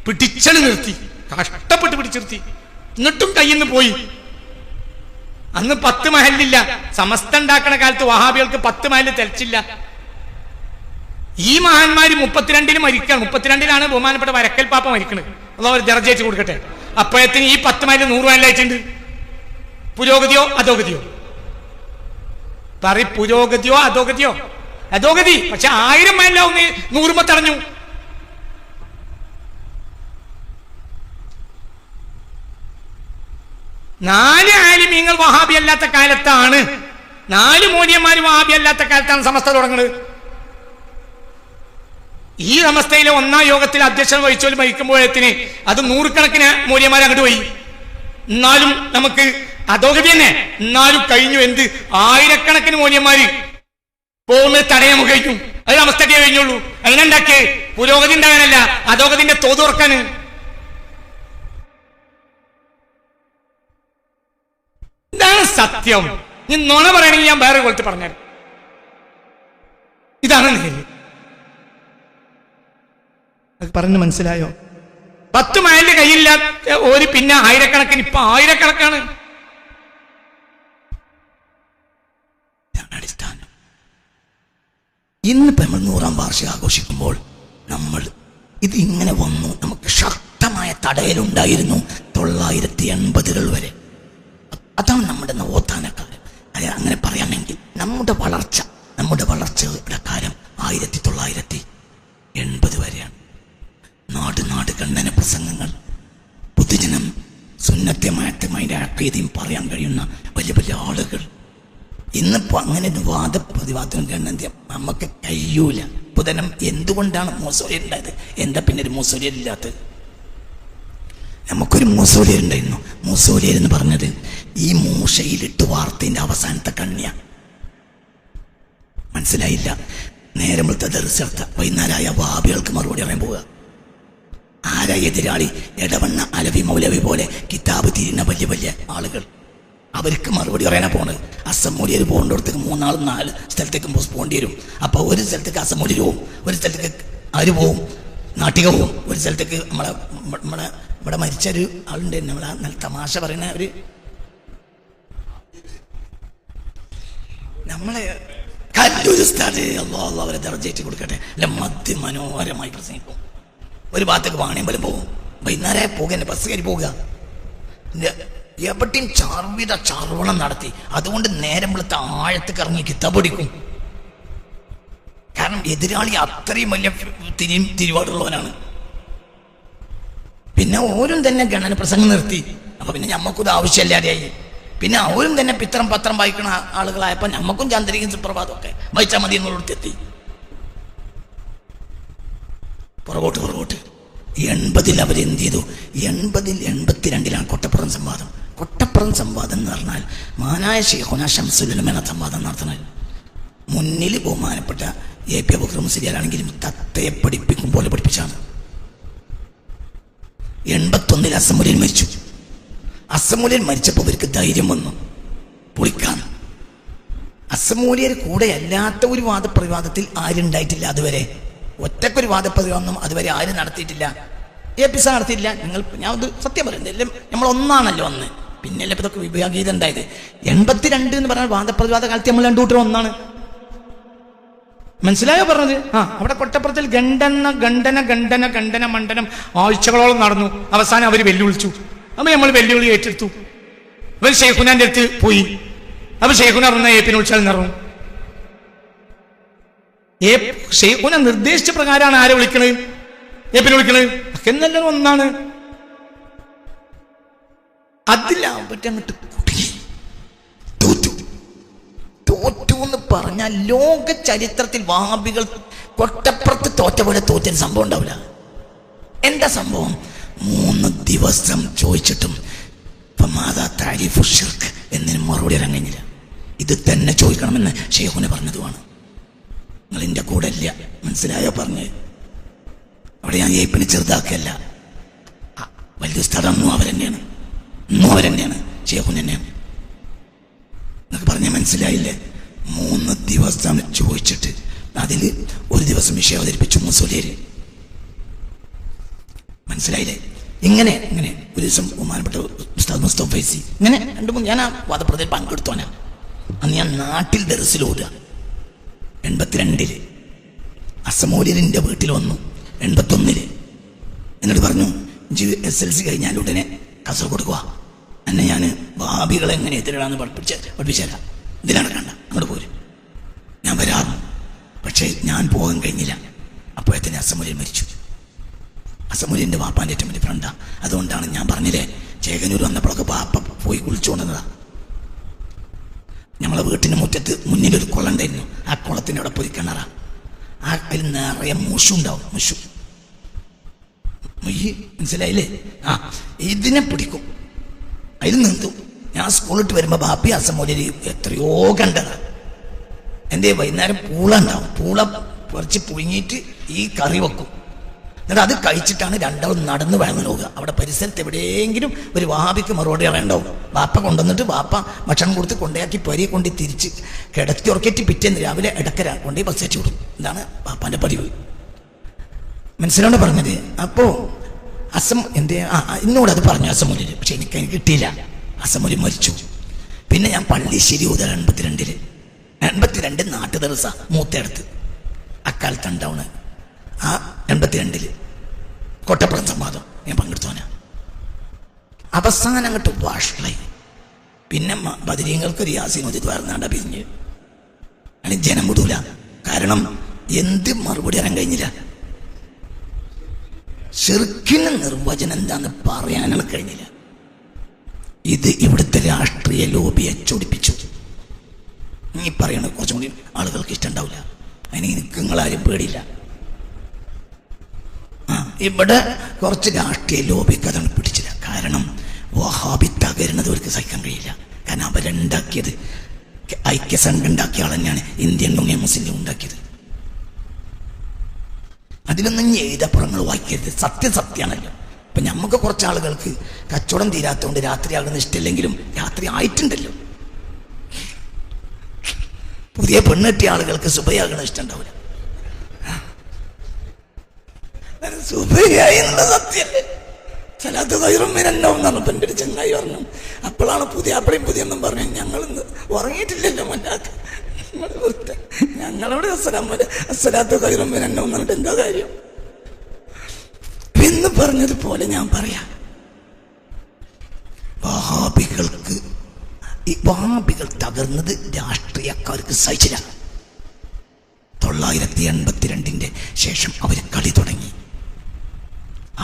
S1: പിടിച്ചു നിർത്തി, കഷ്ടപ്പെട്ട് പിടിച്ചു നിർത്തി. എന്നിട്ടും കയ്യിൽ നിന്ന് പോയി.
S2: അന്ന് 10 മഹലില്ല. സമസ്ത ഉണ്ടാക്കണ കാലത്ത് വഹാബികൾക്ക് 10 മഹല് തെളിച്ചില്ല. ഈ മഹാന്മാര് 32 മരിക്കണം. 32 ബഹുമാനപ്പെട്ട വരക്കൽ പാപ്പ മരിക്കണത്. അതൊരു ദർജ കൊടുക്കട്ടെ. അപ്പോഴത്തിന് ഈ 10 മൈൽ 100 മൈലായിട്ടുണ്ട്. പുരോഗതിയോ അധോഗതിയോ? പുരോഗതിയോ അധോഗതിയോ? അധോഗതി. പക്ഷെ 1000 മൈലാവും 100 തടഞ്ഞു. നാല് ആലിമീങ്ങൾ വഹാബി അല്ലാത്ത കാലത്താണ്, 4 മൗലവിമാര് വഹാബി അല്ലാത്ത കാലത്താണ് സമസ്ത തുടങ്ങുന്നത്. ഈ സമസ്തയിലെ 1ാം യോഗത്തിൽ അധ്യക്ഷൻ വഹിച്ചോല് മരിക്കുമ്പോഴത്തിന് അത് 100 കണക്കിന് മൗലവിമാർ അങ്ങോട്ട് പോയി. എന്നാലും നമുക്ക് അധോഗതി തന്നെ. എന്നാലും കഴിഞ്ഞു. എന്ത് 1000 കണക്കിന് മൗലവിമാര് പോകുന്നത് തടയാൻ കഴിഞ്ഞു. അത് സമസ്തയ്ക്കേ കഴിഞ്ഞുള്ളൂ. അതിനുണ്ടാക്കിയേ പുരോഗതി ഉണ്ടാകാനല്ല, അധോഗതിന്റെ തോത് തുറക്കാന്. ഇതാണ് സത്യം. നീ നുണ പറയണെങ്കിൽ ഞാൻ വേറെ കൊലത്ത് പറഞ്ഞാൽ ഇതാണ് നേര്. അത് പറഞ്ഞു മനസ്സിലായോ? 10 മൈലിന്റെ കയ്യില്ല ഒരു, പിന്നെ 1000 കണക്കിന്. ഇപ്പൊ 1000 കണക്കാണ്.
S1: അടിസ്ഥാനം. ഇന്നിപ്പോ നമ്മൾ 100ാം വാർഷികം ആഘോഷിക്കുമ്പോൾ നമ്മൾ ഇത് ഇങ്ങനെ വന്നു. നമുക്ക് ശക്തമായ തടയലുണ്ടായിരുന്നു 980-കൾ വരെ. അതാണ് നമ്മുടെ നവോത്ഥാനക്കാലം. അങ്ങനെ പറയാമെങ്കിൽ നമ്മുടെ വളർച്ചയുടെ കാലം 1980 വരെയാണ്. നാട് കണ്ണന പ്രസംഗങ്ങൾ, പൊതുജനം സുന്നത്യമായിട്ടും അതിൻ്റെ അക്കീതയും പറയാൻ കഴിയുന്ന വലിയ വലിയ ആളുകൾ. ഇന്നിപ്പോ അങ്ങനെ ഒരു വാദപ്രതിവാദം കണ്ടെത്തിയ നമുക്ക് കഴിയൂല. പൊതുജനം എന്തുകൊണ്ടാണ് മൂസോലിയർ ഉണ്ടായത്? എന്താ പിന്നെ ഒരു മൂസോലിയർ ഇല്ലാത്തത്? നമുക്കൊരു മൂസോലിയർ ഉണ്ടായിരുന്നു. മൂസോലിയർ എന്ന് പറഞ്ഞത് ഈ മൂശയിലിട്ട് വാർത്തയുടെ അവസാനത്തെ കണ്ണിയ. മനസ്സിലായില്ല? നേരമ്പളത്തെ ദർശനത്തെ വൈകുന്നേരമായ വാബികൾക്ക് മറുപടി പറയാൻ പോവുക. ആരാ എതിരാളി? എടവണ്ണ അലവി മൗലവി പോലെ കിതാബ് തിരിയുന്ന വലിയ വലിയ ആളുകൾ. അവർക്ക് മറുപടി പറയാനാ പോണത്. അസമൂലിയർ പോകേണ്ടടത്തേക്ക് 3-4 സ്ഥലത്തേക്ക് പോകേണ്ടി വരും. അപ്പൊ ഒരു സ്ഥലത്തേക്ക് അസമൂലിയർ പോവും, ഒരു സ്ഥലത്തേക്ക് ആര് പോവും? നാട്ടിക പോവും, ഒരു സ്ഥലത്തേക്ക് ഇവിടെ മരിച്ചൊരു ആളുണ്ട്. നമ്മളെ നല്ല തമാശ പറയുന്ന ഒരു നമ്മളെ കല്ലൂർ ഉസ്താദ്, അല്ലാഹു അവരെ ദർജയേറ്റി കൊടുക്കട്ടെ. അല്ല, മനോഹരമായി പ്രസംഗിക്കും. ഒരു ഭാഗത്തേക്ക് വാണിയമ്പലം പോകും, വൈകുന്നേരം പോകുക, ബസ് കയറി പോവുക. എവിടെയും ചാർവണം നടത്തി. അതുകൊണ്ട് നേരം വെളുത്ത ആഴത്തേക്ക് ഇറങ്ങി കിതാബ് പഠിക്കും. കാരണം എതിരാളി അത്രയും വലിയ തിരുവാടുള്ളവനാണ്. പിന്നെ ഓരും തന്നെ ഗണന പ്രസംഗം നിർത്തി. അപ്പൊ പിന്നെ ഞമ്മക്കൊരു ആവശ്യമില്ലാതെയായി. പിന്നെ അവരും തന്നെ പത്രം വായിക്കുന്ന ആളുകളായപ്പോൾ ഞമ്മക്കും ചന്ദ്രികയും സുപ്രഭാതം ഒക്കെ വായിച്ചാൽ മതി എന്നുള്ളടത്തെത്തി. പുറകോട്ട് 80 അവരെന്ത് ചെയ്തു? 82 കൊട്ടപ്പുറം സംവാദം. കൊട്ടപ്പുറം സംവാദം എന്ന് പറഞ്ഞാൽ മാനായ ശൈഖുനാ ശംസുൽ ഉലമ എന്ന സംവാദം നടത്തുന്നത്. മുന്നിൽ ബഹുമാനപ്പെട്ട എ.പി. അബൂബക്കർ മുസ്ലിയാരാണെങ്കിലും തത്തയെ പഠിപ്പിക്കും പോലെ പഠിപ്പിച്ചാണ്. 81 അസമൂലിയൻ മരിച്ചു. അസമൂലിയൻ മരിച്ചപ്പോൾ ഇവർക്ക് ധൈര്യം വന്നു പൊളിക്കാൻ. അസമൂലിയർ കൂടെ അല്ലാത്ത ഒരു വാദപ്രതിവാദത്തിൽ ആരുണ്ടായിട്ടില്ല അതുവരെ. ഒറ്റക്കൊരു വാദപ്രതിവാദം അതുവരെ ആരും നടത്തിയിട്ടില്ല. എ.പി. സാർ നടത്തിയിട്ടില്ല. ഞാൻ ഇത് സത്യം പറയുന്നത്, നമ്മൾ ഒന്നാണല്ലോ അന്ന്. പിന്നെയല്ലേ ഇതൊക്കെ വിഭാഗീയത ഉണ്ടായത്. 82 എന്ന് പറഞ്ഞാൽ വാദപ്രതിവാദ കാലത്ത് നമ്മൾ 2 കൂട്ടരും ഒന്നാണ്. മനസ്സിലായോ പറഞ്ഞത്? അവിടെ കൊട്ടപ്പുറത്തിൽ ഗണ്ഡന മണ്ഡനം ആഴ്ചകളോളം നടന്നു. അവസാനം അവർ വെല്ലുവിളിച്ചു. അപ്പൊ നമ്മൾ വെല്ലുവിളി ഏറ്റെടുത്തു. അവർ ഷെയ്ഖുനാന്റെ അടുത്ത് പോയി. അപ്പൊ ഷെയ്ഖുന പറഞ്ഞ എ.പി. വിളിച്ചാൽ നിറഞ്ഞു. ഷെയ്ഖുന നിർദ്ദേശിച്ച പ്രകാരമാണ് ആരെ വിളിക്കണത്? എ.പി. വിളിക്കണത്. എന്നല്ല ഒന്നാണ്. അതിലാവട്ടെ അങ്ങോട്ട് തോറ്റു എന്ന് പറഞ്ഞാൽ ലോക ചരിത്രത്തിൽ വഹാബികൾ കൊട്ടപ്പുറത്ത് തോറ്റ പോലെ തോറ്റൊരു സംഭവം ഉണ്ടാവില്ല. എന്താ സംഭവം? 3 ദിവസം ചോദിച്ചിട്ടും എന്നതിന് മറുപടി ഇറങ്ങില്ല. ഇത് തന്നെ ചോദിക്കണമെന്ന് ഷെയ്ഖുന പറഞ്ഞതുമാണ്. നിങ്ങൾ എൻ്റെ കൂടെ ഇല്ല. മനസ്സിലായോ പറഞ്ഞത്? അവിടെ ഞാൻ എ.പി. ചെറുതാക്കല്ല. വലിയ സ്ഥലം ഇന്നും അവരെന്നെയാണ് ഷെയ്ഖുന തന്നെയാണ്. എന്നൊക്കെ പറഞ്ഞാൽ മനസ്സിലായില്ലേ? 3 ദിവസം ചോദിച്ചിട്ട് അതിൽ ഒരു ദിവസം വിഷയം അവതരിപ്പിച്ചു മുസ്ലിയാർ. മനസ്സിലായില്ലേ? ഇങ്ങനെ ഒരു ദിവസം ബഹുമാനപ്പെട്ട ഉസ്താദ് മുസ്തഫ ഫൈസി, ഇങ്ങനെ 2-3 ഞാൻ ആ വാദപ്രതിയിൽ പങ്കെടുത്തോനാ. അന്ന് ഞാൻ നാട്ടിൽ ദർസിലോടുക 82 അസമോലിന്റെ വീട്ടിൽ വന്നു. 81 എന്നോട് പറഞ്ഞു, SLC കഴിഞ്ഞാൽ ഉടനെ കാസർഗോഡ് പോവാ, എന്നെ ഞാൻ ഭാബികളെ എങ്ങനെ എതിരിടാന്ന് പഠിപ്പിച്ചേരാം, ഇതിലാണ് കണ്ട അങ്ങോട്ട് പോരും. ഞാൻ വരാറും, പക്ഷേ ഞാൻ പോകാൻ കഴിഞ്ഞില്ല. അപ്പോഴത്തേന് അസമൂല്യൻ മരിച്ചു. അസമൂല്യൻ്റെ വാപ്പാൻ്റെ ഏറ്റവും വലിയ ഫ്രണ്ടാ. അതുകൊണ്ടാണ് ഞാൻ പറഞ്ഞില്ലേ, ചേകനൂർ വന്നപ്പോഴൊക്കെ വാപ്പ പോയി കുളിച്ചുകൊണ്ടതാ. നമ്മളെ വീട്ടിൻ്റെ മുറ്റത്ത് മുന്നിലൊരു കുളം ഉണ്ടായിരുന്നു. ആ കുളത്തിൻ്റെ അവിടെ പോയി കിണറാ. അതിൽ നിറയെ മുഷുണ്ടാവും. മനസ്സിലായില്ലേ? ഇതിനെ പിടിക്കും, അതിൽ നീന്തും. ഞാൻ സ്കൂളിട്ട് വരുമ്പോൾ ബാപ്പി അസമൂല്യർ എത്രയോ കണ്ടതാ. എൻ്റെ വൈകുന്നേരം പൂള ഉണ്ടാവും. പൂള കുറച്ച് പുഴുങ്ങിയിട്ട് ഈ കറി വെക്കും. എന്നിട്ട് അത് കഴിച്ചിട്ടാണ് രണ്ടാളും നടന്ന് വേണം നോക്കുക. അവിടെ പരിസരത്ത് എവിടെയെങ്കിലും ഒരു വഹാബിക്ക് മറുപടി അറിയണ്ടാവും. ബാപ്പ കൊണ്ടുവന്നിട്ട് ബാപ്പ ഭക്ഷണം കൊടുത്ത് കൊണ്ടയാക്കി പൊരയെ കൊണ്ട് തിരിച്ച് കിടത്തി ഉറക്കിയിട്ട് പിറ്റേന്ന് രാവിലെ ഇടക്കര കൊണ്ടേ ബസ് വെച്ച് കൊടുക്കും. ഇതാണ് ബാപ്പാൻ്റെ പതിവ്. മനസ്സിലാണ് പറഞ്ഞത്. അപ്പോൾ എന്നോട് അത് പറഞ്ഞു അസമൂല്യർ. പക്ഷെ എനിക്ക് കിട്ടിയില്ല. അസമൂല്യൻ മരിച്ചു. പിന്നെ ഞാൻ പള്ളിശ്ശേരി ഊതൽ 82 നാട്ടു ദർസ മൂത്തടുത്ത് അക്കാലത്ത് ഉണ്ടാവണ്. ആ 82 കൊട്ടപ്പുറം സംവാദം ഞാൻ പങ്കെടുത്തോന. അവസാനം അങ്ങോട്ട് വാഷളായി. പിന്നെ ബദരീങ്ങൾക്കൊരു യാസീനോദി ദ്വാരനാണ്ട പിരിഞ്ഞ്. അല്ലെങ്കിൽ ജനം വിടൂല. കാരണം എന്ത് മറുപടി അറിയാൻ കഴിഞ്ഞില്ല. ശിർക്കിന് നിർവചനം എന്താന്ന് പറയാനാണ് കഴിഞ്ഞില്ല. ഇത് ഇവിടുത്തെ രാഷ്ട്രീയ ലോബിയെ ചൊടിപ്പിച്ചു. നീ പറയണത് കുറച്ചും കൂടി ആളുകൾക്ക് ഇഷ്ടമുണ്ടാവില്ല. അതിന് എനിക്ക് നിങ്ങളാരും പേടിയില്ല. ഇവിടെ കുറച്ച് രാഷ്ട്രീയ ലോബിക്ക് അതാണ് പിടിച്ചില്ല. കാരണം വഹാബി തകരുന്നത് അവർക്ക് സഹിക്കാൻ കഴിയില്ല. കാരണം അവരുണ്ടാക്കിയത് ഐക്യസംഘം ഉണ്ടാക്കിയ ആൾ തന്നെയാണ് ഇന്ത്യൻ യൂണിയൻ മുസ്ലിം ലീഗ് ഉണ്ടാക്കിയത്. അതിലൊന്നും എഴുതപ്പുറങ്ങൾ വായിക്കരുത്. സത്യമാണല്ലോ. ഇപ്പം നമുക്ക് കുറച്ച് ആളുകൾക്ക് കച്ചവടം തീരാത്തതുകൊണ്ട് രാത്രി ആകുന്ന ഇഷ്ടമില്ലെങ്കിലും രാത്രി ആയിട്ടുണ്ടല്ലോ. പുതിയ പെണ്ണെട്ടിയ ആളുകൾക്ക് സുബയാകണ ഇഷ്ടം ഉണ്ടാവില്ല. സുബയായി എന്നുള്ള സത്യല്ലേ? സലാത്ത് ഖൈറും മിനന്നൗം എന്ന് പറഞ്ഞപ്പോൾ എൻ്റെ ഒരു ചങ്ങായി പറഞ്ഞു. അപ്പോഴാണ് പുതിയ ഒന്നും പറഞ്ഞു. ഞങ്ങളിന്ന് ഉറങ്ങിയിട്ടില്ലല്ലോ മറ്റാക്ക്. ഞങ്ങളോട് അസ്സലാത്തു ഖൈറും മിനന്നൗം എന്ന് പറഞ്ഞിട്ട് എന്താ കാര്യം എന്ന് പറഞ്ഞതുപോലെ ഞാൻ പറയാം. വഹാബികൾ തകർന്നത് രാഷ്ട്രീയക്കാർക്ക് സഹിച്ചില്ല. 982 ശേഷം അവർ കളി തുടങ്ങി.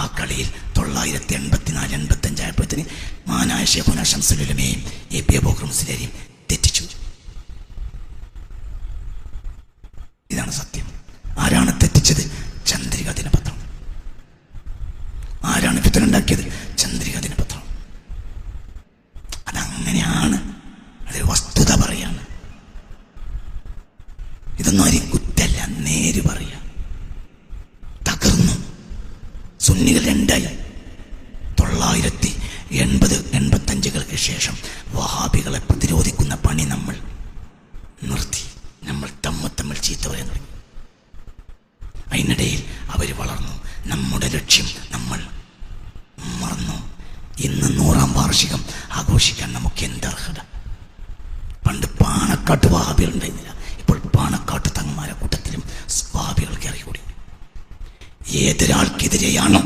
S1: ആ കളിയിൽ 984-85 ആയപ്പോഴത്തേന് മാനായ ശൈഖുനാ ശംസുൽ ഉലമയെയും APA അബൂബക്കർ മുസ്ലിയാരെയും തെറ്റിച്ചു. ഇതാണ് സത്യം. ആരാണ് തെറ്റിച്ചത്? ചന്ദ്രിക ദിനപത്രം. ആരാണ് ഫിത്ന ഉണ്ടാക്കിയത്? ചന്ദ്രിക ദിനപത്രം. അതങ്ങനെയാണ്. അതൊരു വസ്തുത പറയാണ്. ഇതൊന്നും ആരും കുറ്റല്ല, നേര് പറയാ. തകർന്നു. സുന്നികൾ രണ്ടായി. 980-85 ശേഷം വഹാബികളെ പ്രതിരോധിക്കുന്ന പണി നമ്മൾ നിർത്തി. നമ്മൾ തമ്മിൽ ചീത്ത പറയാൻ തുടങ്ങി. അതിനിടയിൽ അവർ വളർന്നു. നമ്മുടെ ലക്ഷ്യം നമ്മൾ മറന്നു. ഇന്ന് 100ാം വാർഷികം ആഘോഷിക്കാൻ നമുക്ക് എന്തർഹത? പണ്ട് പാണക്കാട്ട് വഹാബികൾ ഉണ്ടായിരുന്നില്ല. ഇപ്പോൾ പാണക്കാട്ട് തങ്ങന്മാരെ കൂട്ടത്തിലും വഹാബികൾ കയറിക്കൂടി. ഏതൊരാൾക്കെതിരെയാണോ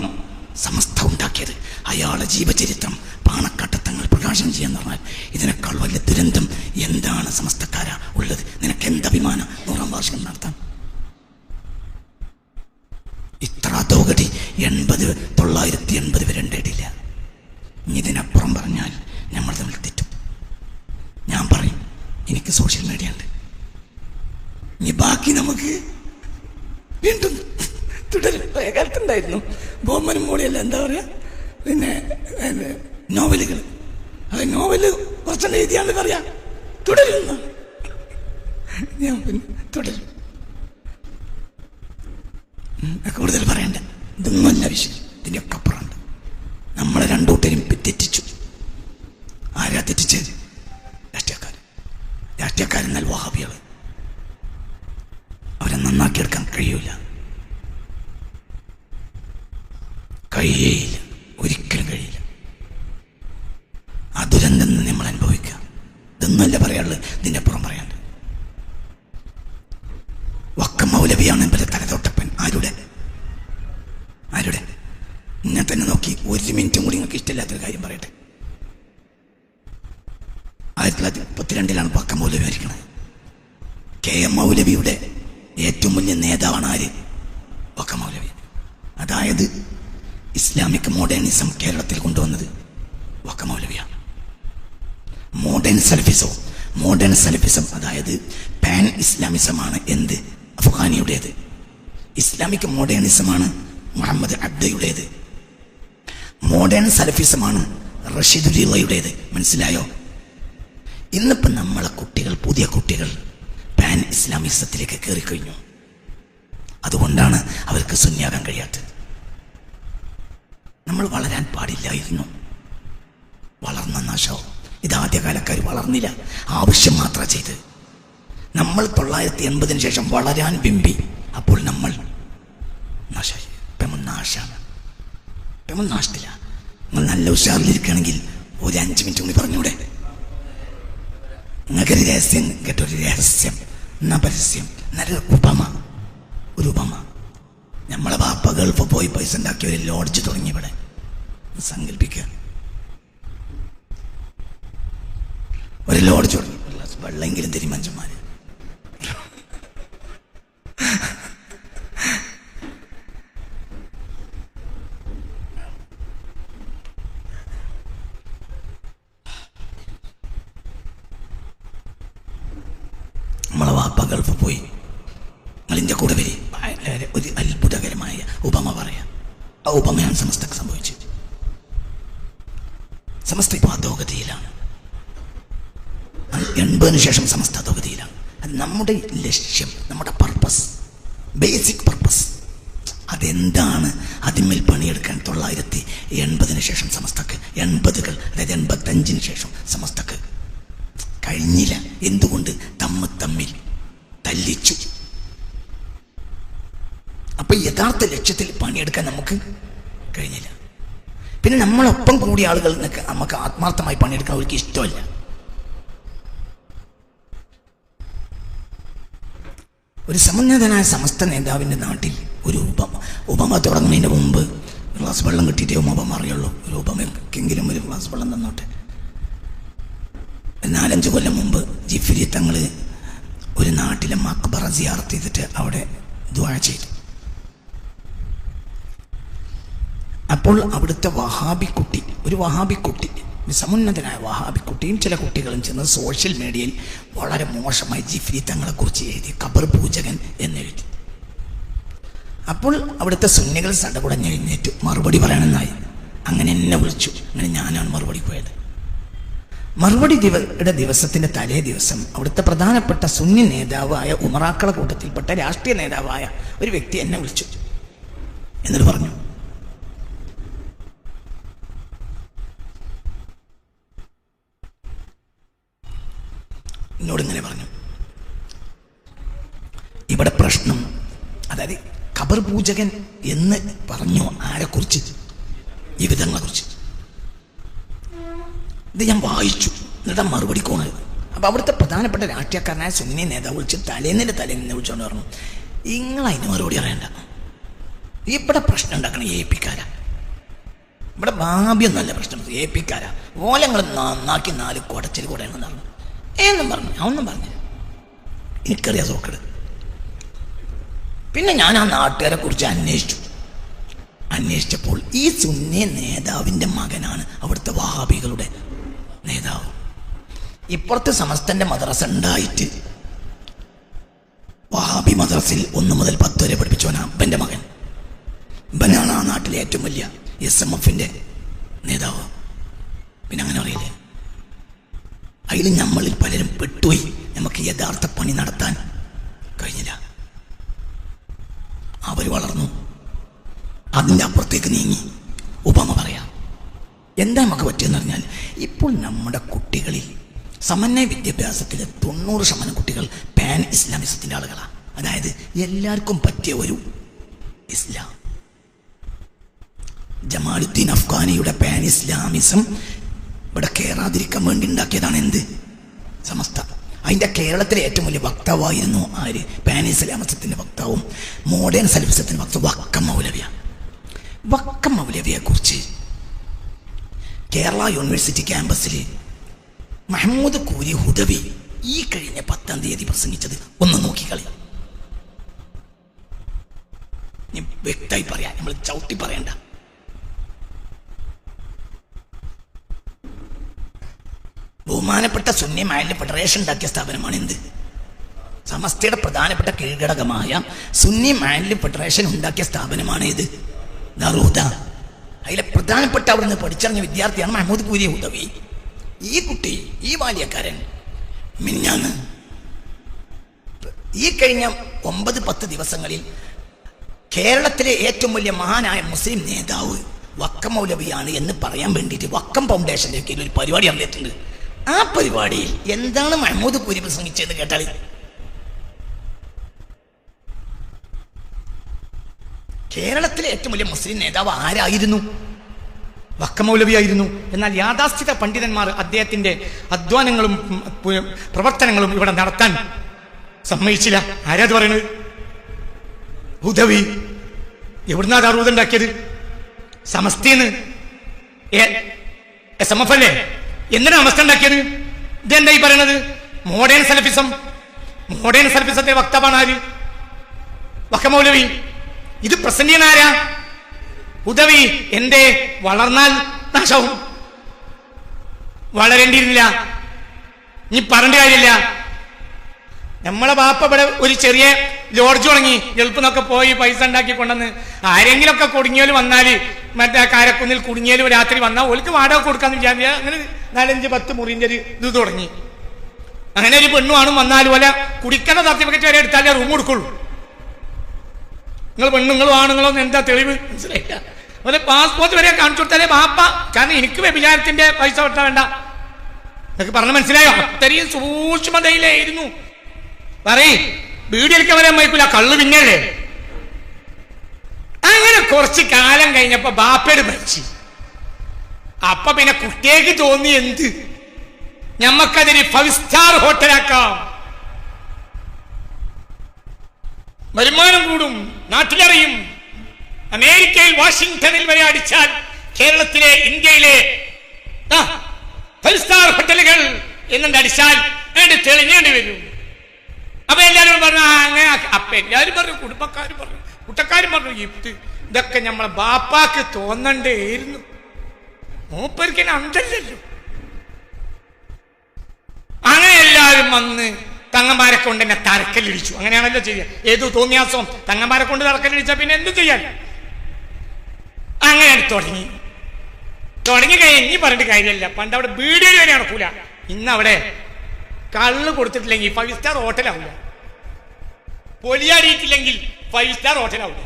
S1: സമസ്ത ഉണ്ടാക്കിയത് അയാളെ ജീവചരിത്രം പാണക്കാട്ടത്തങ്ങൾ പ്രകാശനം ചെയ്യാന്ന് പറഞ്ഞാൽ ഇതിനേക്കാൾ വലിയ ദുരന്തം എന്താണ് സമസ്തക്കാര ഉള്ളത്? നിനക്ക് എന്തഭിമാനം 100ാം വാർഷികം നടത്താൻ? ഇത്ര അധോഗതി 980 വരെ ഉണ്ടായിട്ടില്ല. ഇതിനപ്പുറം പറഞ്ഞാൽ നമ്മൾ തമ്മിൽ തെറ്റും. ഞാൻ പറയും, എനിക്ക് സോഷ്യൽ മീഡിയ ഉണ്ട്. ഇനി ബാക്കി നമുക്ക് വീണ്ടും തുടരും. കാലത്തുണ്ടായിരുന്നു ബോമ്മനും മോളിയല്ല, എന്താ പറയാ, പിന്നെ നോവലുകൾ. അത് നോവല് കുറച്ചെണ്ണം എഴുതിയാണ്ട് പറയാ തുടരുന്ന. ഞാൻ പിന്നെ തുടരും. കൂടുതൽ പറയണ്ട. ഇതൊന്നുമല്ല വിഷയം. ഇതിൻ്റെയൊക്കെ അപ്പുറമുണ്ട്. നമ്മളെ രണ്ടൂട്ടരും തെറ്റിച്ചു. ആരാ തെറ്റിച്ചത്? രാഷ്ട്രീയക്കാരെന്നാൽ വഹാബികൾ. അവരെ നന്നാക്കിയെടുക്കാൻ കഴിയൂല. കഴിയേയില്ല, ഒരിക്കലും കഴിയില്ല. വക്കം മൗലവിയാണ് ഇവരെ തലതൊട്ടപ്പൻ. ആരുടെ ഇങ്ങനെ തന്നെ നോക്കി. 1 മിനിറ്റും കൂടി നിങ്ങൾക്ക് ഇഷ്ടമില്ലാത്തൊരു കാര്യം പറയട്ടെ. 1932 വക്കം മൗലവി മരിക്കുന്നത്. KM മൗലവിയുടെ ഏറ്റവും വലിയ നേതാവാണ് ആര്? വക്കം മൗലവി. അതായത് ഇസ്ലാമിക് മോഡേണിസം കേരളത്തിൽ കൊണ്ടുവന്നത് വക്കം മൗലവിയാണ്. മോഡേൺ സലഫിസം അതായത് പാൻ ഇസ്ലാമിസമാണ് എന്ത്? അഫ്ഗാനിയുടേത്. ഇസ്ലാമിക് മോഡേണിസമാണ് മുഹമ്മദ് അബ്ദയുടേത്. മോഡേൺ സലഫിസമാണ് റഷീദുള്ളയുടേത്. മനസ്സിലായോ? ഇന്നിപ്പം നമ്മളെ കുട്ടികൾ, പുതിയ കുട്ടികൾ പാൻ ഇസ്ലാമിസത്തിലേക്ക് കയറിക്കഴിഞ്ഞു. അതുകൊണ്ടാണ് അവർക്ക് സുന്നിയാകാൻ കഴിയാത്തത്. നമ്മൾ വളരാൻ പാടില്ലായിരുന്നു. വളർന്ന നാശവും. ഇതാദ്യകാലക്കാർ വളർന്നില്ല, ആവശ്യം മാത്രം ചെയ്ത്. നമ്മൾ 980 ശേഷം വളരാൻ ബിംബി. അപ്പോൾ നമ്മൾ നാശായി. നാശത്തില്ല. നിങ്ങൾ നല്ല ഉഷാറിലിരിക്കുകയാണെങ്കിൽ ഒരു 5 മിനിറ്റ് കൂടി പറഞ്ഞൂടെ? നിങ്ങൾക്കൊരു രഹസ്യം കേട്ടൊരു രഹസ്യം, എന്നാ പരസ്യം, നല്ലൊരു ഉപമ. നമ്മളെ ബാപ്പ ഗൾഫ് പോയി പൈസ ഉണ്ടാക്കി ഒരു ലോഡ്ജ് തുടങ്ങി. ഇവിടെ സങ്കല്പിക്കുക, ഒരു ലോഡ്ജ് തുടങ്ങി. വെള്ളമെങ്കിലും തരും മനുഷ്യന്മാര്. നമ്മളെ വാപ്പ ഗൾഫ് പോയി, നിങ്ങളിൻ്റെ കൂടെ വരി. ഒരു അത്ഭുതകരമായ ഉപമ പറയാം. ആ ഉപമയാണ് സമസ്തക്ക് സംഭവിച്ചത്. സമസ്ത ഇപ്പോൾ അധോഗതിയിലാണ്. 80 ശേഷം സമസ്ത അധോഗതിയിലാണ്. അത് നമ്മുടെ ലക്ഷ്യം, നമ്മുടെ പർപ്പസ്, ബേസിക് പർപ്പസ് അതെന്താണ്? അതിന്മേൽ പണിയെടുക്കാൻ 980 ശേഷം സമസ്തക്ക്, 80-കൾ അതായത് 85 ശേഷം സമസ്തക്ക് കഴിഞ്ഞില്ല. എന്തുകൊണ്ട്? തമ്മിൽ തല്ലിച്ചു. അപ്പൊ യഥാർത്ഥ ലക്ഷ്യത്തിൽ പണിയെടുക്കാൻ നമുക്ക് കഴിഞ്ഞില്ല. പിന്നെ നമ്മളൊപ്പം കൂടിയ ആളുകൾ നമുക്ക് ആത്മാർത്ഥമായി പണിയെടുക്കാൻ അവർക്ക് ഇഷ്ടമല്ല. ഒരു സമുന്നതനായ സമസ്ത നേതാവിൻ്റെ നാട്ടിൽ ഒരു ഉപമ തുടങ്ങുന്നതിന് മുമ്പ് ഗ്ലാസ് വെള്ളം കിട്ടിയിട്ടേ ഉപമ അറിയുള്ളൂ. ഒരു ഉപമക്കെങ്കിലും ഒരു ഗ്ലാസ് വെള്ളം തന്നോട്ടെ. 4-5 കൊല്ലം മുമ്പ് ജിഫ്രി തങ്ങൾ ഒരു നാട്ടിലെ മക്ബറ സിയാറത്ത് ചെയ്തിട്ട് അവിടെ ദുആ ചെയ്തു. അപ്പോൾ അവിടുത്തെ ഒരു വഹാബിക്കുട്ടി, സമുന്നതനായ വഹാബിക്കുട്ടിയും ചില കുട്ടികളും ചെന്ന് സോഷ്യൽ മീഡിയയിൽ വളരെ മോശമായി ജിഫ്രി തങ്ങളെ കുറിച്ച് എഴുതി, ഖബർ പൂജകൻ എന്നെഴുതി. അപ്പോൾ അവിടുത്തെ സുന്നികൾ സടകുടഞ്ഞ് എഴുന്നേറ്റ് മറുപടി പറയണമെന്നായി. അങ്ങനെ എന്നെ വിളിച്ചു. അങ്ങനെ ഞാനാണ് മറുപടി പോയത്. മറുപടിയുടെ ദിവസത്തിന്റെ തലേ ദിവസം അവിടുത്തെ പ്രധാനപ്പെട്ട സുന്നി നേതാവായ ഉമറാക്കള കൂട്ടത്തിൽപ്പെട്ട രാഷ്ട്രീയ നേതാവായ ഒരു വ്യക്തി എന്നെ വിളിച്ചു. എന്നിട്ട് പറഞ്ഞു, എന്നോട് ഇങ്ങനെ പറഞ്ഞു, ഇവിടെ പ്രശ്നം, അതായത് ഖബർ പൂജകൻ എന്ന് പറഞ്ഞു ആരെക്കുറിച്ച്? ഈ വിധങ്ങളെ കുറിച്ച്. ഇത് ഞാൻ വായിച്ചു. എന്നിട്ട് മറുപടി കോണത്. അപ്പൊ അവിടുത്തെ പ്രധാനപ്പെട്ട രാഷ്ട്രീയക്കാരനായ സുന്നി നേതാവ് വിളിച്ച് തലേന്നിന്റെ വിളിച്ചോണ്ട് പറഞ്ഞു, നിങ്ങളതിന് മറുപടി അറിയണ്ട, ഇവിടെ പ്രശ്നം ഉണ്ടാക്കണ ഏപ്പിക്കാരാ. ഇവിടെ ഭാവിയൊന്നല്ല പ്രശ്നം, ഏപ്പിക്കാരാ. ഓലങ്ങൾ നന്നാക്കി 4 കുടച്ചിൽ കൂടെയാണെന്ന് പറഞ്ഞു. എന്നും പറഞ്ഞു. ഒന്നും പറഞ്ഞില്ല. എനിക്കറിയാം സോക്കട്. പിന്നെ ഞാൻ ആ നാട്ടുകാരെ കുറിച്ച് അന്വേഷിച്ചപ്പോൾ ഈ സുന്നി നേതാവിൻ്റെ മകനാണ് അവിടുത്തെ വഹാബികളുടെ നേതാവ്. ഇപ്പുറത്തെ സമസ്തന്റെ മദ്രസ ഉണ്ടായിട്ട് വഹാബി മദ്രസയിൽ 1 മുതൽ 10 വരെ പഠിപ്പിച്ചവനാ അപ്പൻ്റെ മകൻ. ഇവനാണ് ആ നാട്ടിലെ ഏറ്റവും വലിയ SMF-ന്റെ നേതാവ്. പിന്നെ അങ്ങനെ അറിയില്ലേ? അതിൽ നമ്മളിൽ പലരും പെട്ടുപോയി. നമുക്ക് യഥാർത്ഥ പണി നടത്താൻ കഴിഞ്ഞില്ല. അവർ വളർന്നു, അതിൻ്റെ അപ്പുറത്തേക്ക് നീങ്ങി. ഉപമ പറയാം. എന്താ നമുക്ക് പറ്റിയെന്ന് പറഞ്ഞാൽ, ഇപ്പോൾ നമ്മുടെ കുട്ടികളിൽ സമന്വയ വിദ്യാഭ്യാസത്തിലെ 90% കുട്ടികൾ പാൻ ഇസ്ലാമിസത്തിൻ്റെ ആളുകളാണ്. അതായത് എല്ലാവർക്കും പറ്റിയ ഒരു ഇസ്ലാം. ജമാലുദ്ദീൻ അഫ്ഗാനിയുടെ പാൻ ഇസ്ലാമിസം ഇവിടെ കയറാതിരിക്കാൻ വേണ്ടി ഉണ്ടാക്കിയതാണ് എന്ത്? സമസ്ത. അതിൻ്റെ കേരളത്തിലെ ഏറ്റവും വലിയ വക്താവായിരുന്നു ആര്? പാൻ ഇസ്ലാമിസത്തിൻ്റെ വക്താവും മോഡേൺ സലഫിസത്തിൻ്റെ വക്താവും വക്കം മൗലവിയാണ്. വക്കം മൗലവിയെ കുറിച്ച് കേരള യൂണിവേഴ്സിറ്റി ക്യാമ്പസിൽ മഹമ്മൂദ് കൂരി ഹുദവി ഈ കഴിഞ്ഞ 10-ാം തീയതി പ്രസംഗിച്ചത് ഒന്ന് നോക്കിക്കളി. വ്യക്തമായി പറയാം, നമ്മൾ ചവിട്ടി പറയണ്ട. ബഹുമാനപ്പെട്ട സുന്നി മഹല്ല് ഫെഡറേഷൻ ഉണ്ടാക്കിയ സ്ഥാപനമാണ് എന്ത്? സമസ്തയുടെ പ്രധാനപ്പെട്ട കീഴ്ഘടകമായ സുന്നി മഹല്ല് ഫെഡറേഷൻ ഉണ്ടാക്കിയ സ്ഥാപനമാണ് ഇത് ദാറുൽ. അതിലെ പ്രധാനപ്പെട്ട അവിടുന്ന് പഠിച്ചിറങ്ങിയ വിദ്യാർത്ഥിയാണ് മഹമ്മൂദ് കൂരി ഹുദവി. ഈ കുട്ടി, ഈ ബാല്യക്കാരൻ മിനിഞ്ഞാന്ന് ഈ കഴിഞ്ഞ 9-10 ദിവസങ്ങളിൽ കേരളത്തിലെ ഏറ്റവും വലിയ മഹാനായ മുസ്ലിം നേതാവ് വക്കം മൗലവിയാണ് എന്ന് പറയാൻ വേണ്ടിയിട്ട് വക്കം ഫൗണ്ടേഷന്റെ കീഴിൽ ഒരു പരിപാടി നടത്തിയിട്ടുണ്ട്. ആ പരിപാടിയിൽ എന്താണ് മഹമ്മൂദ് കൂരി പ്രസംഗിച്ചതെന്ന് കേട്ടാൽ, കേരളത്തിലെ ഏറ്റവും വലിയ മുസ്ലിം നേതാവ് ആരായിരുന്നു? വക്കം മൗലവിയായിരുന്നു. എന്നാൽ യാഥാസ്ഥിത പണ്ഡിതന്മാർ അദ്ദേഹത്തിന്റെ അധ്വാനങ്ങളും പ്രവർത്തനങ്ങളും ഇവിടെ നടത്താൻ സമ്മതിച്ചില്ല. ആരാത് പറയണത്? ഹുദവി. എവിടുന്നാ ദാറൂദ് ഉണ്ടാക്കിയത്? സമസ്തന്ന്. SMF അല്ലേ? എന്തിനാ സമസ്ത ഉണ്ടാക്കിയത്? ഇതെന്തായി പറയണത്? Modern Salafism. മോഡേൺ സലഫിസത്തെ വക്താവാണ് ആര്? വക്കം മൗലവി. ഇത് പ്രസന്റ് ചെയ്യുന്ന ആരാ? ഹുദവി. എന്റെ വളർന്നാൽ നാശവും. വളരേണ്ടിയിരുന്നില്ല. ഇനി പറഞ്ഞ കാര്യമില്ല. നമ്മളെ ബാപ്പ ഇവിടെ ഒരു ചെറിയ ലോഡ്ജ് തുടങ്ങി, ഗൾഫിൽ നിന്നൊക്കെ പോയി പൈസ ഉണ്ടാക്കി കൊണ്ടുവന്ന് ആരെങ്കിലുമൊക്കെ കുടുങ്ങിയാലും വന്നാൽ, മറ്റേ കാരക്കുന്നിൽ കുടുങ്ങിയാലും രാത്രി വന്നാൽ ഓൾക്ക് വാടക കൊടുക്കാന്ന് വിചാരിച്ചാൽ അങ്ങനെ 4-5-10 മുറിന്റെ ഒരു ഇത് തുടങ്ങി. അങ്ങനെ ഒരു പെണ്ണുമാണ് വന്നാലും പോലെ കുടിക്കുന്ന സർട്ടിഫിക്കറ്റ് വരെ എടുത്താലേ റൂം കൊടുക്കുള്ളൂ. നിങ്ങൾ പെണ്ണുങ്ങളും ആണുങ്ങളൊന്നും എന്താ തെളിവ്? മനസ്സിലായില്ല. അതുപോലെ പാസ്പോർട്ട് വരെ കാണിച്ചു കൊടുത്താലേ ബാപ്പ. കാരണം എനിക്ക് വ്യഭിചാരത്തിന്റെ പൈസ കൊടുത്താൽ വേണ്ട. നിങ്ങൾക്ക് പറഞ്ഞ മനസ്സിലായോ? അത്രയും സൂക്ഷ്മതയിലായിരുന്നു. പറയ്, വീടിയൊക്കെ വരാൻ വയ്ക്കൂല, കള്ള് പിന്നല്ലേ. അങ്ങനെ കുറച്ച് കാലം കഴിഞ്ഞപ്പോ ബാപ്പയുടെ മരിച്ചു. അപ്പൊ പിന്നെ കുട്ടിയേക്ക് തോന്നി എന്ത്, ഞമ്മക്കതിന് 5 സ്റ്റാർ ഹോട്ടലാക്കാം, വരുമാനം കൂടും, നാട്ടിലറിയും. അമേരിക്കയിൽ വാഷിംഗ്ടണിൽ വരെ അടിച്ചാൽ കേരളത്തിലെ, ഇന്ത്യയിലെ 5 സ്റ്റാർ ഹോട്ടലുകൾ എന്നുണ്ട് അടിച്ചാൽ വേണ്ടി തെളിഞ്ഞേണ്ടി വരും. അപ്പൊ എല്ലാവരും പറഞ്ഞു അങ്ങനെ. അപ്പൊ എല്ലാവരും പറഞ്ഞു, കുടുംബക്കാരും പറഞ്ഞു, കൂട്ടക്കാരും പറഞ്ഞു, ഇതൊക്കെ നമ്മളെ ബാപ്പാക്ക് തോന്നണ്ടേയിരുന്നു, മൂപ്പർക്ക് അന്തല്ലല്ലോ. അങ്ങനെ എല്ലാവരും വന്ന് തങ്ങന്മാരെ കൊണ്ട് എന്നെ തറക്കല്ലിടിച്ചു. അങ്ങനെയാണല്ലോ ചെയ്യുക. ഏതു തോന്നിയാസം തങ്ങന്മാരെ കൊണ്ട് തറക്കല്ലിടിച്ചാൽ പിന്നെ എന്ത് ചെയ്യാൻ? അങ്ങനെ തുടങ്ങി കഴിഞ്ഞ് പറഞ്ഞിട്ട് കാര്യമില്ല. പണ്ട് അവിടെ വീഡിയോ വരെ നടക്കൂല. ഇന്നവിടെ കള്ള് കൊടുത്തിട്ടില്ലെങ്കിൽ 5 സ്റ്റാർ ഹോട്ടലാവില്ല, പൊലിയാടിയിട്ടില്ലെങ്കിൽ 5 സ്റ്റാർ ഹോട്ടലാവില്ല.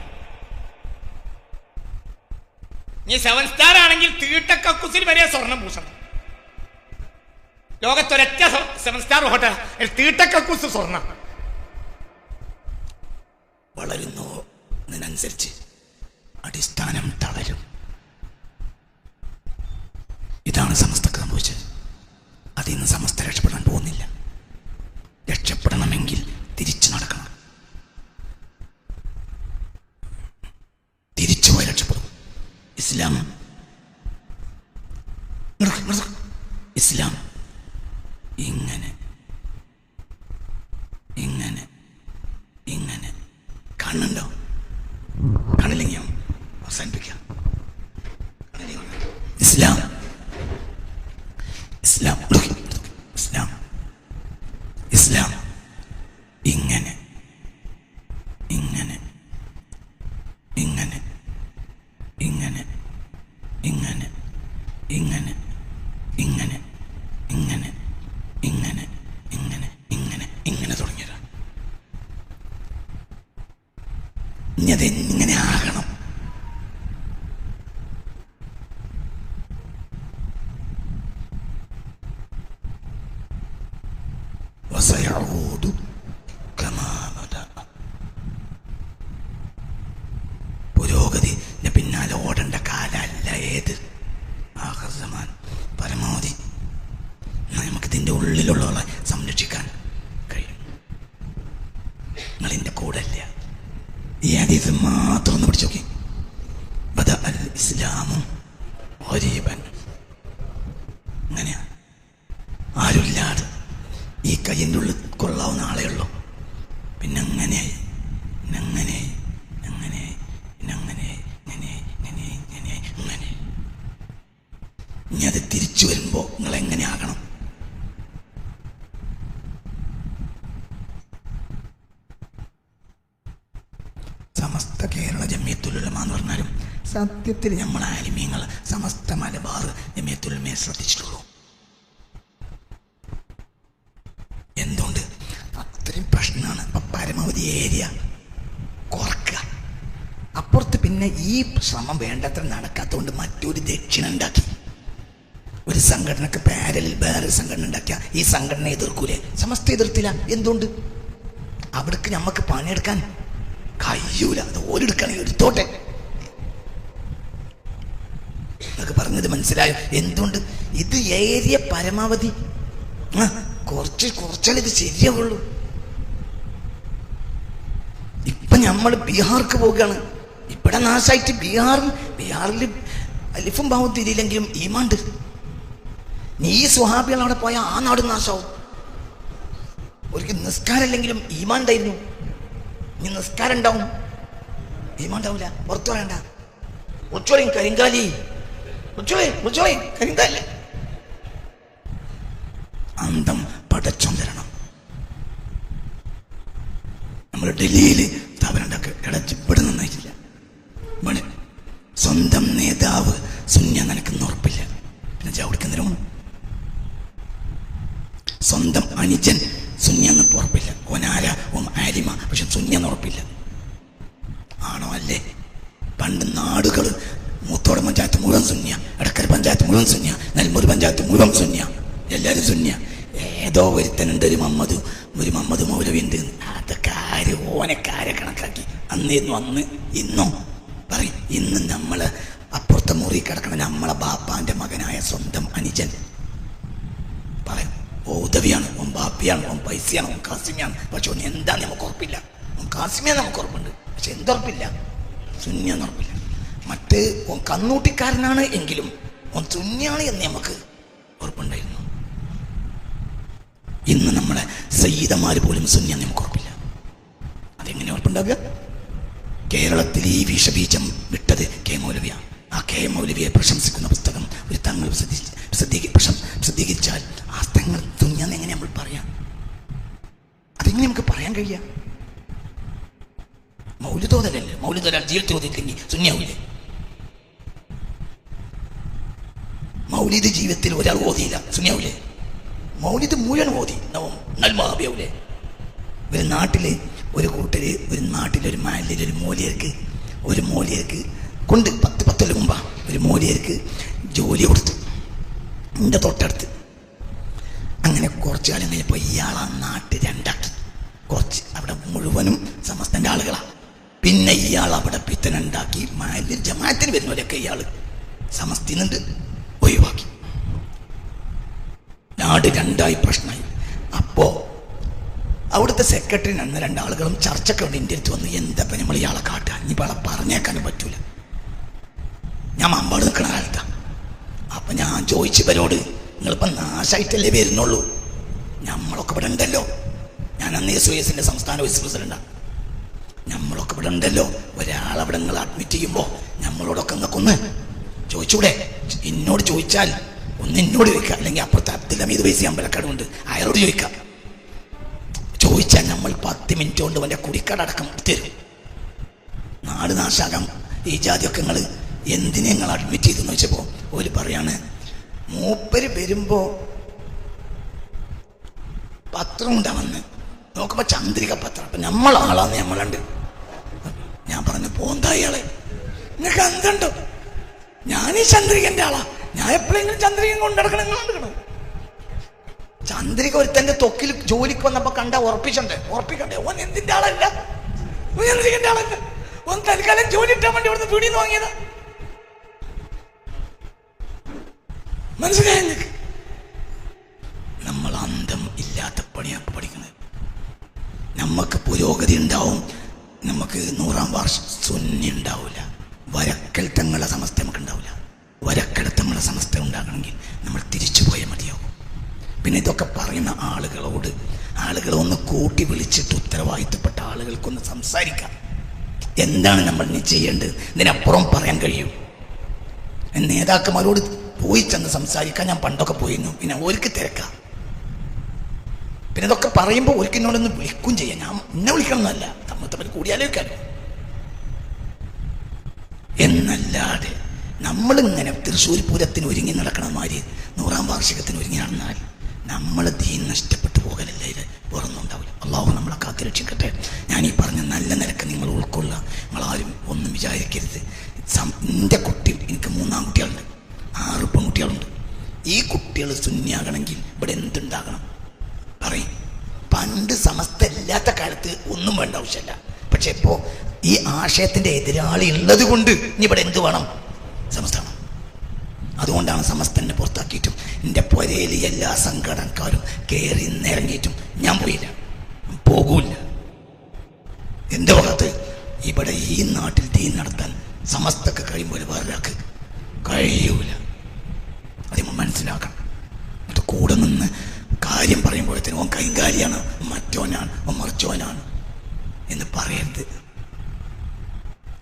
S1: ഇനി 7 സ്റ്റാർ ആണെങ്കിൽ തീട്ടക്കക്കുസിൽ വരെ സ്വർണം പൂശണം. ലോകത്തൊരൊറ്റ 7 സ്റ്റാർ ഹോട്ടൽ തീട്ടക്കക്കുസ് സ്വർണം. വളരുന്നതിനനുസരിച്ച് അടിസ്ഥാനം തളരും. ഇതാണ് സമസ്തക്ക് സംഭവിച്ചത്. അതിൽ നിന്ന് സമസ്ത രക്ഷപ്പെടാൻ പോകുന്നില്ല. രക്ഷപ്പെടണമെങ്കിൽ തിരിച്ചു നടക്കണം. തിരിച്ചുപോയി രക്ഷപ്പെടും. ഇസ്ലാം ഇങ്ങനെ ഇങ്ങനെ ഇങ്ങനെ കാണുന്നുണ്ടോ? കാണില്ലെങ്കിൽ ഞാൻ അവസാനിപ്പിക്കാം. ഇസ്ലാം ഇസ്ലാം ഇസ്ലാം ഇസ്ലാം ഇങ്ങനെ ഇങ്ങനെ ഇങ്ങനെ ഇങ്ങനെ ഇങ്ങനെ ഇങ്ങനെ ഇങ്ങനെ ഇങ്ങനെ ഇങ്ങനെ ഇങ്ങനെ ഇങ്ങനെ ഇങ്ങനെ തുടങ്ങിയതാണ്. ഇനി അതെങ്ങനെ ആകണം? പുരോഗതിന്റെ പിന്നാലെ ഓടേണ്ട കാലല്ല ഏത്. ആഖിർ സമാൻ. പരമാവധി നമുക്ക് ഇതിൻ്റെ ഉള്ളിലുള്ളവരെ സംരക്ഷിക്കാൻ കൂടല്ല. ഈ ഹദീസ് മാത്രം ഒന്ന് പിടിച്ചു നോക്കി. ബദ അൽ ഇസ്ലാമും ഗരീബൻ. അങ്ങനെയാ, ആരുമില്ലാതെ ഈ കയ്യിൻ്റെ ഉള്ളിൽ കൊള്ളാവുന്ന ആളേ ഉള്ളൂ. പിന്നെ അങ്ങനെയായി അങ്ങനെയായി അങ്ങനെയായി അങ്ങനെയായി അങ്ങനെയായി അങ്ങനെയായി അങ്ങനെ. ഇനി അത് തിരിച്ചു വരുമ്പോ നിങ്ങൾ എങ്ങനെ ആകണം? സമസ്ത കേരള ജമിയത്തുൽ ഉലമ എന്ന് പറഞ്ഞാലും സത്യത്തിൽ നമ്മൾ ആലിമീങ്ങൾ സമസ്ത മലബാർ ജമിയത്തുൽ ഉലമയെ ശ്രദ്ധിച്ചിട്ടുള്ളൂ. എന്തുകൊണ്ട്? അത്രയും പ്രശ്നമാണ്. അപ്പൊ പരമാവധി ഏരിയ കുറക്കുക. അപ്പുറത്ത് പിന്നെ ഈ ശ്രമം വേണ്ടത്ര നടക്കാത്തതുകൊണ്ട് മറ്റൊരു ദക്ഷിണ ഉണ്ടാക്കി. ഒരു സംഘടനക്ക് പാരലിൽ വേറൊരു സംഘടന ഉണ്ടാക്കിയ ഈ സംഘടന എതിർക്കൂലേ? സമസ്ത എതിർത്തില്ല. എന്തുകൊണ്ട്? അവിടേക്ക് നമുക്ക് പണിയെടുക്കാൻ കഴിയൂല. അത് ഓരെടുക്കുകയാണെങ്കിൽ എടുത്തോട്ടെ. എന്നൊക്കെ പറഞ്ഞത് മനസ്സിലായോ? എന്തുകൊണ്ട്? ഇത് ഏരിയ പരമാവധി കുറച്ചാൽ ഇത് ശരിയാവുള്ളൂ. ഇപ്പൊ നമ്മൾ ബീഹാർക്ക് പോവുകയാണ്. ഇവിടെ നാശമായിട്ട് ബീഹാറിൽ അലിഫും ഭാവം തിരിയില്ലെങ്കിലും ഈമാണ്ട്. നീ സ്വഹാബികൾ അവിടെ പോയാൽ ആ നാട് നാശാവും. ഒരിക്കൽ നിസ്കാരമില്ലെങ്കിലും ഈമാണ്ടായിരുന്നു. ഇനി നിസ്കാരം ഉണ്ടാവും, ഈമാണ്ടാവില്ല. പുറത്തു പറയണ്ട. ഉച്ചോളിയും കരിങ്കാലി, ഉച്ചോളി കരിങ്കാലി. അന്തം പടച്ചോൻ തരണം. നമ്മൾ ഡൽഹിയിൽ സ്ഥാപനം ഉണ്ടാക്കുക. ഇവിടെ നന്നായിട്ടില്ല. ഇവിടെ സ്വന്തം നേതാവ് സുന്യ നിനക്കെന്ന് ഉറപ്പില്ല. പിന്നെ ചവിടിക്കുന്നതിനും സ്വന്തം അനുജൻ സുന്യാന്ന് ഉറപ്പില്ല. ഓനാര ഓം ആലിമ, പക്ഷെ സുന്യാന്ന് ഉറപ്പില്ല. ആണോ അല്ലേ? പണ്ട് നാടുകൾ മൂത്തോട് പഞ്ചായത്ത് മുഴുവൻ സുന്യ, എടക്കര പഞ്ചായത്ത് മുഴുവൻ സുന്യ, നെൽമൂർ പഞ്ചായത്ത് മുഴുവൻ സുന്യ, എല്ലാവരും സുന്യ. ഏതോ ഒരുത്തനുണ്ട് ഒരു മമ്മദ് മൗലവി ഉണ്ട്. അതൊക്കെ ഓനക്കാരെ കണക്കാക്കി അന്നേന്നു. അന്ന് ഇന്നോ പറയും. ഇന്ന് നമ്മള് അപ്പുറത്തെ മുറി കിടക്കണം നമ്മളെ ബാപ്പാന്റെ മകനായ സ്വന്തം അനുജൻ പറയും. ഓ ഉദവിയാണ്, ഓൻ ബാപ്പിയാണ്, ഓൻ പൈസയാണ്, ഓൻ കാസിമിയാണ്. പക്ഷെ ഓൻ എന്താ നമുക്ക് ഉറപ്പില്ല. ഓൻ കാസിമിയ നമുക്ക് ഉറപ്പുണ്ട്, പക്ഷെ എന്തുറപ്പില്ല? സുന്യാന്ന് ഉറപ്പില്ല. മറ്റ് ഓൻ കന്നൂട്ടിക്കാരനാണ് എങ്കിലും ഓൻ സുന്യാണ് എന്ന് നമുക്ക് ഉറപ്പുണ്ടായിരുന്നു. ഇന്ന് നമ്മളെ സയ്യിദന്മാര് പോലും സുന്യാന്ന് നമുക്ക് ഉറപ്പില്ല. അതെങ്ങനെ ഉറപ്പുണ്ടാവുക? കേരളത്തിൽ ഈ വിഷബീജം വിട്ടത് കെ മൗലവിയാണ്. ആ കെ മൗലവിയെ പ്രശംസിക്കുന്ന പുസ്തകം ഒരു തങ്ങൾ പ്രസിദ്ധീകരിച്ചാൽ ആ തങ്ങൾ തുഞ്ഞാന്ന് എങ്ങനെ നമ്മൾ പറയാം? അതെങ്ങനെ നമുക്ക് പറയാൻ കഴിയാം? മൗലിദോദലല്ലേ? മൗലിദോദൽ ജീവിതത്തിൽ ഓതിയില്ലെങ്കിൽ സുന്യാവൂലേ? മൗലിദ് ജീവിതത്തിൽ ഒരാൾ ഓതിയില്ല, സുന്യാവൂലേ? മൗലിദ് മുഴുവൻ ഓതി നൽമാബിയാവൂലേ? ഒരു നാട്ടില് ഒരു കൂട്ടര് ഒരു നാട്ടിലൊരു മാലിലൊരു മൂലിയർക്ക് കൊണ്ട് 10 കൊല്ലം മുമ്പാ ഒരു മൂലിയർക്ക് ജോലി കൊടുത്തു എൻ്റെ തൊട്ടടുത്ത്. അങ്ങനെ കുറച്ചു കാലം കഴിഞ്ഞപ്പോൾ ഇയാൾ ആ നാട്ട് രണ്ടാക്കി. കുറച്ച് അവിടെ മുഴുവനും സമസ്തൻ്റെ ആളുകളാണ്. പിന്നെ ഇയാൾ അവിടെ പിത്തനുണ്ടാക്കി. മാലിൽ ജമാഅത്തിന് വരുന്നവരൊക്കെ ഇയാൾ സമസ്തിന്നുണ്ട് ഒഴിവാക്കി. നാട് രണ്ടായി പ്രശ്നമായി. അപ്പോ അവിടുത്തെ സെക്രട്ടറി അന്ന് 2 ആളുകളും ചർച്ചയ്ക്ക് വേണ്ടി എൻ്റെ അടുത്ത് വന്നു. എന്താ നമ്മൾ ഇയാളെ കാട്ടുക? ഇനിയിപ്പോൾ ആളെ പറഞ്ഞേക്കാനും പറ്റൂല. ഞാൻ മമ്പാട് നിൽക്കണ കാലത്താണ്. അപ്പൊ ഞാൻ ചോദിച്ചവരോട്, നിങ്ങളിപ്പോൾ നാശമായിട്ടല്ലേ വരുന്നുള്ളൂ, നമ്മളൊക്കെ ഇവിടെ ഉണ്ടല്ലോ. ഞാൻ അന്ന് SOS സംസ്ഥാന വൈസ് പ്രസിഡന്റാണ്. നമ്മളൊക്കെ ഇവിടെ ഉണ്ടല്ലോ. ഒരാളവിടെ നിങ്ങൾ അഡ്മിറ്റ് ചെയ്യുമ്പോൾ നമ്മളോടൊക്കെ നിങ്ങൾക്കൊന്ന് ചോദിച്ചൂടെ? എന്നോട് ചോദിച്ചാൽ ഒന്ന് എന്നോട് ചോദിക്കാം, അല്ലെങ്കിൽ അപ്പുറത്തെ അബ്ദുൽ ഹമീദ് വൈസി അമ്പലക്കാടുണ്ട്, അയാളോട് ചോദിക്കാം. ചോദിച്ചാൽ നമ്മൾ 10 മിനിറ്റ് കൊണ്ട് അവൻ്റെ കുടിക്കടക്കം തരും. നാട് നാശാകാം. ഈ ജാതിയൊക്കെ നിങ്ങൾ എന്തിനെ നിങ്ങൾ അഡ്മിറ്റ് ചെയ്തെന്ന് വെച്ചപ്പോൾ ഒരു പറയാണ്, മൂപ്പര് വരുമ്പോ പത്രം ഉണ്ടാവന്ന് നോക്കുമ്പോ ചന്ദ്രിക പത്രം. അപ്പൊ നമ്മളാളാന്ന് നമ്മളുണ്ട്. ഞാൻ പറഞ്ഞു, പോന്താ ഇയാളെ, നിങ്ങൾക്ക് എന്തുണ്ടോ? ഞാൻ ഈ ചന്ദ്രികന്റെ ആളാ. ഞാൻ എപ്പോഴെങ്കിലും ചന്ദ്രിക കൊണ്ടെടുക്കണം. ചന്ദ്രിക ഒരുത്തന്റെ തൊക്കിൽ ജോലിക്ക് വന്നപ്പോ ഉറപ്പിക്കണ്ടേ? ഓൻ എന്തിന്റെ ആളല്ല, ഓൻ ചന്ദ്രികന്റെ ആളല്ല. ഓൻ തൽക്കാലം ജോലി ഇട്ടാൻ വേണ്ടി ഇവിടുന്ന് പീടിന്ന് വാങ്ങിയതാ. മനസ്സിലായ? നമ്മൾ അന്തം ഇല്ലാത്ത പണിയാ പഠിക്കുന്നത്. നമുക്ക് പുരോഗതി ഉണ്ടാവും, നമുക്ക് 100-ാം വാർഷികം സുന്നി ഉണ്ടാവില്ല. വരക്കൽ തങ്ങളെ സമസ്ത നമുക്ക് ഉണ്ടാവില്ല. വരക്കൽ തങ്ങളെ സമസ്ത ഉണ്ടാകണമെങ്കിൽ നമ്മൾ തിരിച്ചു പോയാൽ മതിയാവും. പിന്നെ ഇതൊക്കെ പറയുന്ന ആളുകളെ ഒന്ന് കൂട്ടി വിളിച്ചിട്ട് ഉത്തരവാദിത്തപ്പെട്ട ആളുകൾക്കൊന്ന് സംസാരിക്കാം. എന്താണ് നമ്മൾ ഇനി ചെയ്യേണ്ടത്? ഇതിനപ്പുറം പറയാൻ കഴിയും. നേതാക്കന്മാരോട് പോയി ചെന്ന് സംസാരിക്കാൻ ഞാൻ പണ്ടൊക്കെ പോയിരുന്നു. പിന്നെ ഓർക്ക് തിരക്കാം. പിന്നെ ഇതൊക്കെ പറയുമ്പോൾ ഓർക്ക് എന്നോടൊന്ന് വിളിക്കും ചെയ്യാം. ഞാൻ എന്നെ വിളിക്കണമെന്നല്ല, തമ്മിൽ കൂടിയാലോചിക്കാലോ. എന്നല്ലാതെ നമ്മളിങ്ങനെ തൃശ്ശൂർ പൂരത്തിന് ഒരുങ്ങി നടക്കണമാതിരി 100-ാം വാർഷികത്തിന് ഒരുങ്ങി നടന്നാൽ നമ്മളെ ദീൻ നഷ്ടപ്പെട്ടു പോകലല്ലേ. ഇത് വേറൊന്നും ഉണ്ടാവില്ല. അള്ളാഹു നമ്മളെ കാത്തുരക്ഷിക്കട്ടെ. ഞാൻ ഈ പറഞ്ഞ നല്ല നിരക്ക് നിങ്ങൾ ഉൾക്കൊള്ളുക. നിങ്ങളാരും ഒന്നും വിചാരിക്കരുത്. എൻ്റെ കുട്ടി, എനിക്ക് 3 ആൺകുട്ടികളുണ്ട്, 6 പെൺകുട്ടികളുണ്ട്. ഈ കുട്ടികൾ സുന്നിയാകണമെങ്കിൽ ഇവിടെ എന്തുണ്ടാകണം പറയും. പണ്ട് സമസ്ത ഇല്ലാത്ത കാലത്ത് ഒന്നും വേണ്ട ആവശ്യമല്ല. പക്ഷെ ഇപ്പോൾ ഈ ആശയത്തിൻ്റെ എതിരാളി ഉള്ളത് കൊണ്ട് ഇനി ഇവിടെ എന്ത് വേണം? സമസ്ത വേണം. അതുകൊണ്ടാണ് സമസ്തനെ പുറത്താക്കിയിട്ടും എൻ്റെ പുരയിൽ എല്ലാ സംഘടനക്കാരും കയറി നിറങ്ങിയിട്ടും ഞാൻ പോയില്ല, പോകൂല. എൻ്റെ ഭാഗത്ത് ഇവിടെ ഈ നാട്ടിൽ ദീൻ നടത്താൻ സമസ്തക്ക് കഴിയുമ്പോൾ വേറൊരാൾക്ക് കഴിയൂല. അത് നമ്മൾ മനസ്സിലാക്കണം. എന്നിട്ട് കൂടെ നിന്ന് കാര്യം പറയുമ്പോഴത്തേനും ഓൻ കൈകാര്യാണ്, മറ്റോനാണ്, ഓൻ മറിച്ചോനാണ് എന്ന് പറയരുത്.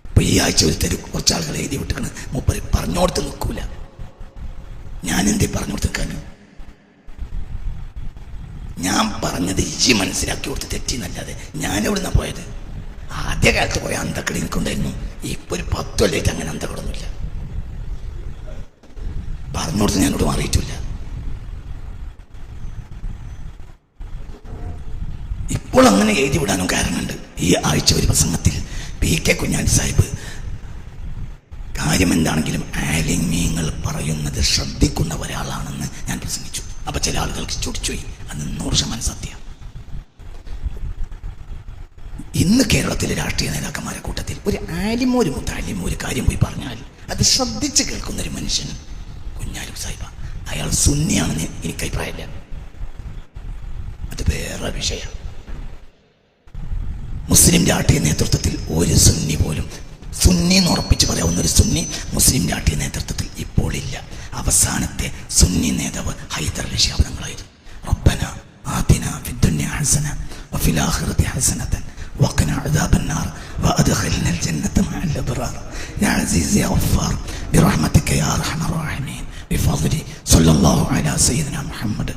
S1: ഇപ്പൊ ഈ ആഴ്ച കുറച്ച് ആളുകൾ എഴുതി വിട്ടിരിക്കണ്, മൂപ്പര് പറഞ്ഞോടത്ത് നിൽക്കൂല. ഞാൻ എന്തേ പറഞ്ഞു കൊടുത്തേക്കാന്? ഞാൻ പറഞ്ഞത് ഇജി മനസ്സിലാക്കി കൊടുത്ത് തെറ്റിന്നല്ലാതെ ഞാൻ എവിടുന്നാ പോയത്? ആദ്യകാലത്ത് പോയ അന്തക്കടി എനിക്കുണ്ടായിരുന്നു. ഇപ്പൊ ഒരു 10 കൊല്ലമായിട്ട് അങ്ങനെ അന്തക്കടൊന്നുമില്ല. പറഞ്ഞു കൊടുത്ത് ഞാനോട് മാറിയിട്ടില്ല. ഇപ്പോൾ അങ്ങനെ എഴുതി വിടാനും കാരണമുണ്ട്. ഈ ആഴ്ച ഒരു പ്രസംഗത്തിൽ PK കുഞ്ഞാലി സാഹിബ് കാര്യം എന്താണെങ്കിലും ആലിമീങ്ങൾ പറയുന്നത് ശ്രദ്ധിക്കുന്ന ഒരാളാണെന്ന് ഞാൻ പ്രസംഗിച്ചു. അപ്പൊ ചില ആളുകൾക്ക് ചൊടിച്ചുപോയി. അത് 100% സത്യം. ഇന്ന് കേരളത്തിലെ രാഷ്ട്രീയ നേതാക്കന്മാരുടെ കൂട്ടത്തിൽ ഒരു ആലിമോ ഒരു മുത്താലിമോ ഒരു കാര്യം പോയി പറഞ്ഞാൽ അത് ശ്രദ്ധിച്ച് കേൾക്കുന്ന ഒരു മനുഷ്യൻ കുഞ്ഞാലി സാഹിബ. അയാൾ സുന്നിയാണെന്ന് എനിക്ക് അഭിപ്രായമില്ല. അത് വേറെ വിഷയം. മുസ്ലിം രാഷ്ട്രീയ നേതൃത്വത്തിൽ ഒരു സുന്നി പോലും, സുന്നി എന്ന് ഉറപ്പിച്ച് പറയാവുന്ന ഒരു സുന്നി മുസ്ലിം രാഷ്ട്രീയ നേതൃത്വത്തിൽ ഇപ്പോൾ ഇല്ല. അവസാനത്തെ സുന്നി നേതാവ് ഹൈദർ അലി ശിഹാബ് തങ്ങളായിരുന്നു. റബ്ബന ആതിന ഫിദ്ദുനിയ ഹസന വഫിൽ ആഖിറതി ഹസനതൻ വഖിന അദാബന്നാർ വഅദ്ഖിൽനൽ ജന്നത മഅൽ അബ്റാർ യാ അസീസ് യാ ഗഫാർ ബിറഹ്മതിക യാ അർഹമർ റഹീമീൻ ബിഫദ്ലി സ്വല്ലല്ലാഹു അലാ സയ്യിദിനാ മുഹമ്മദ്.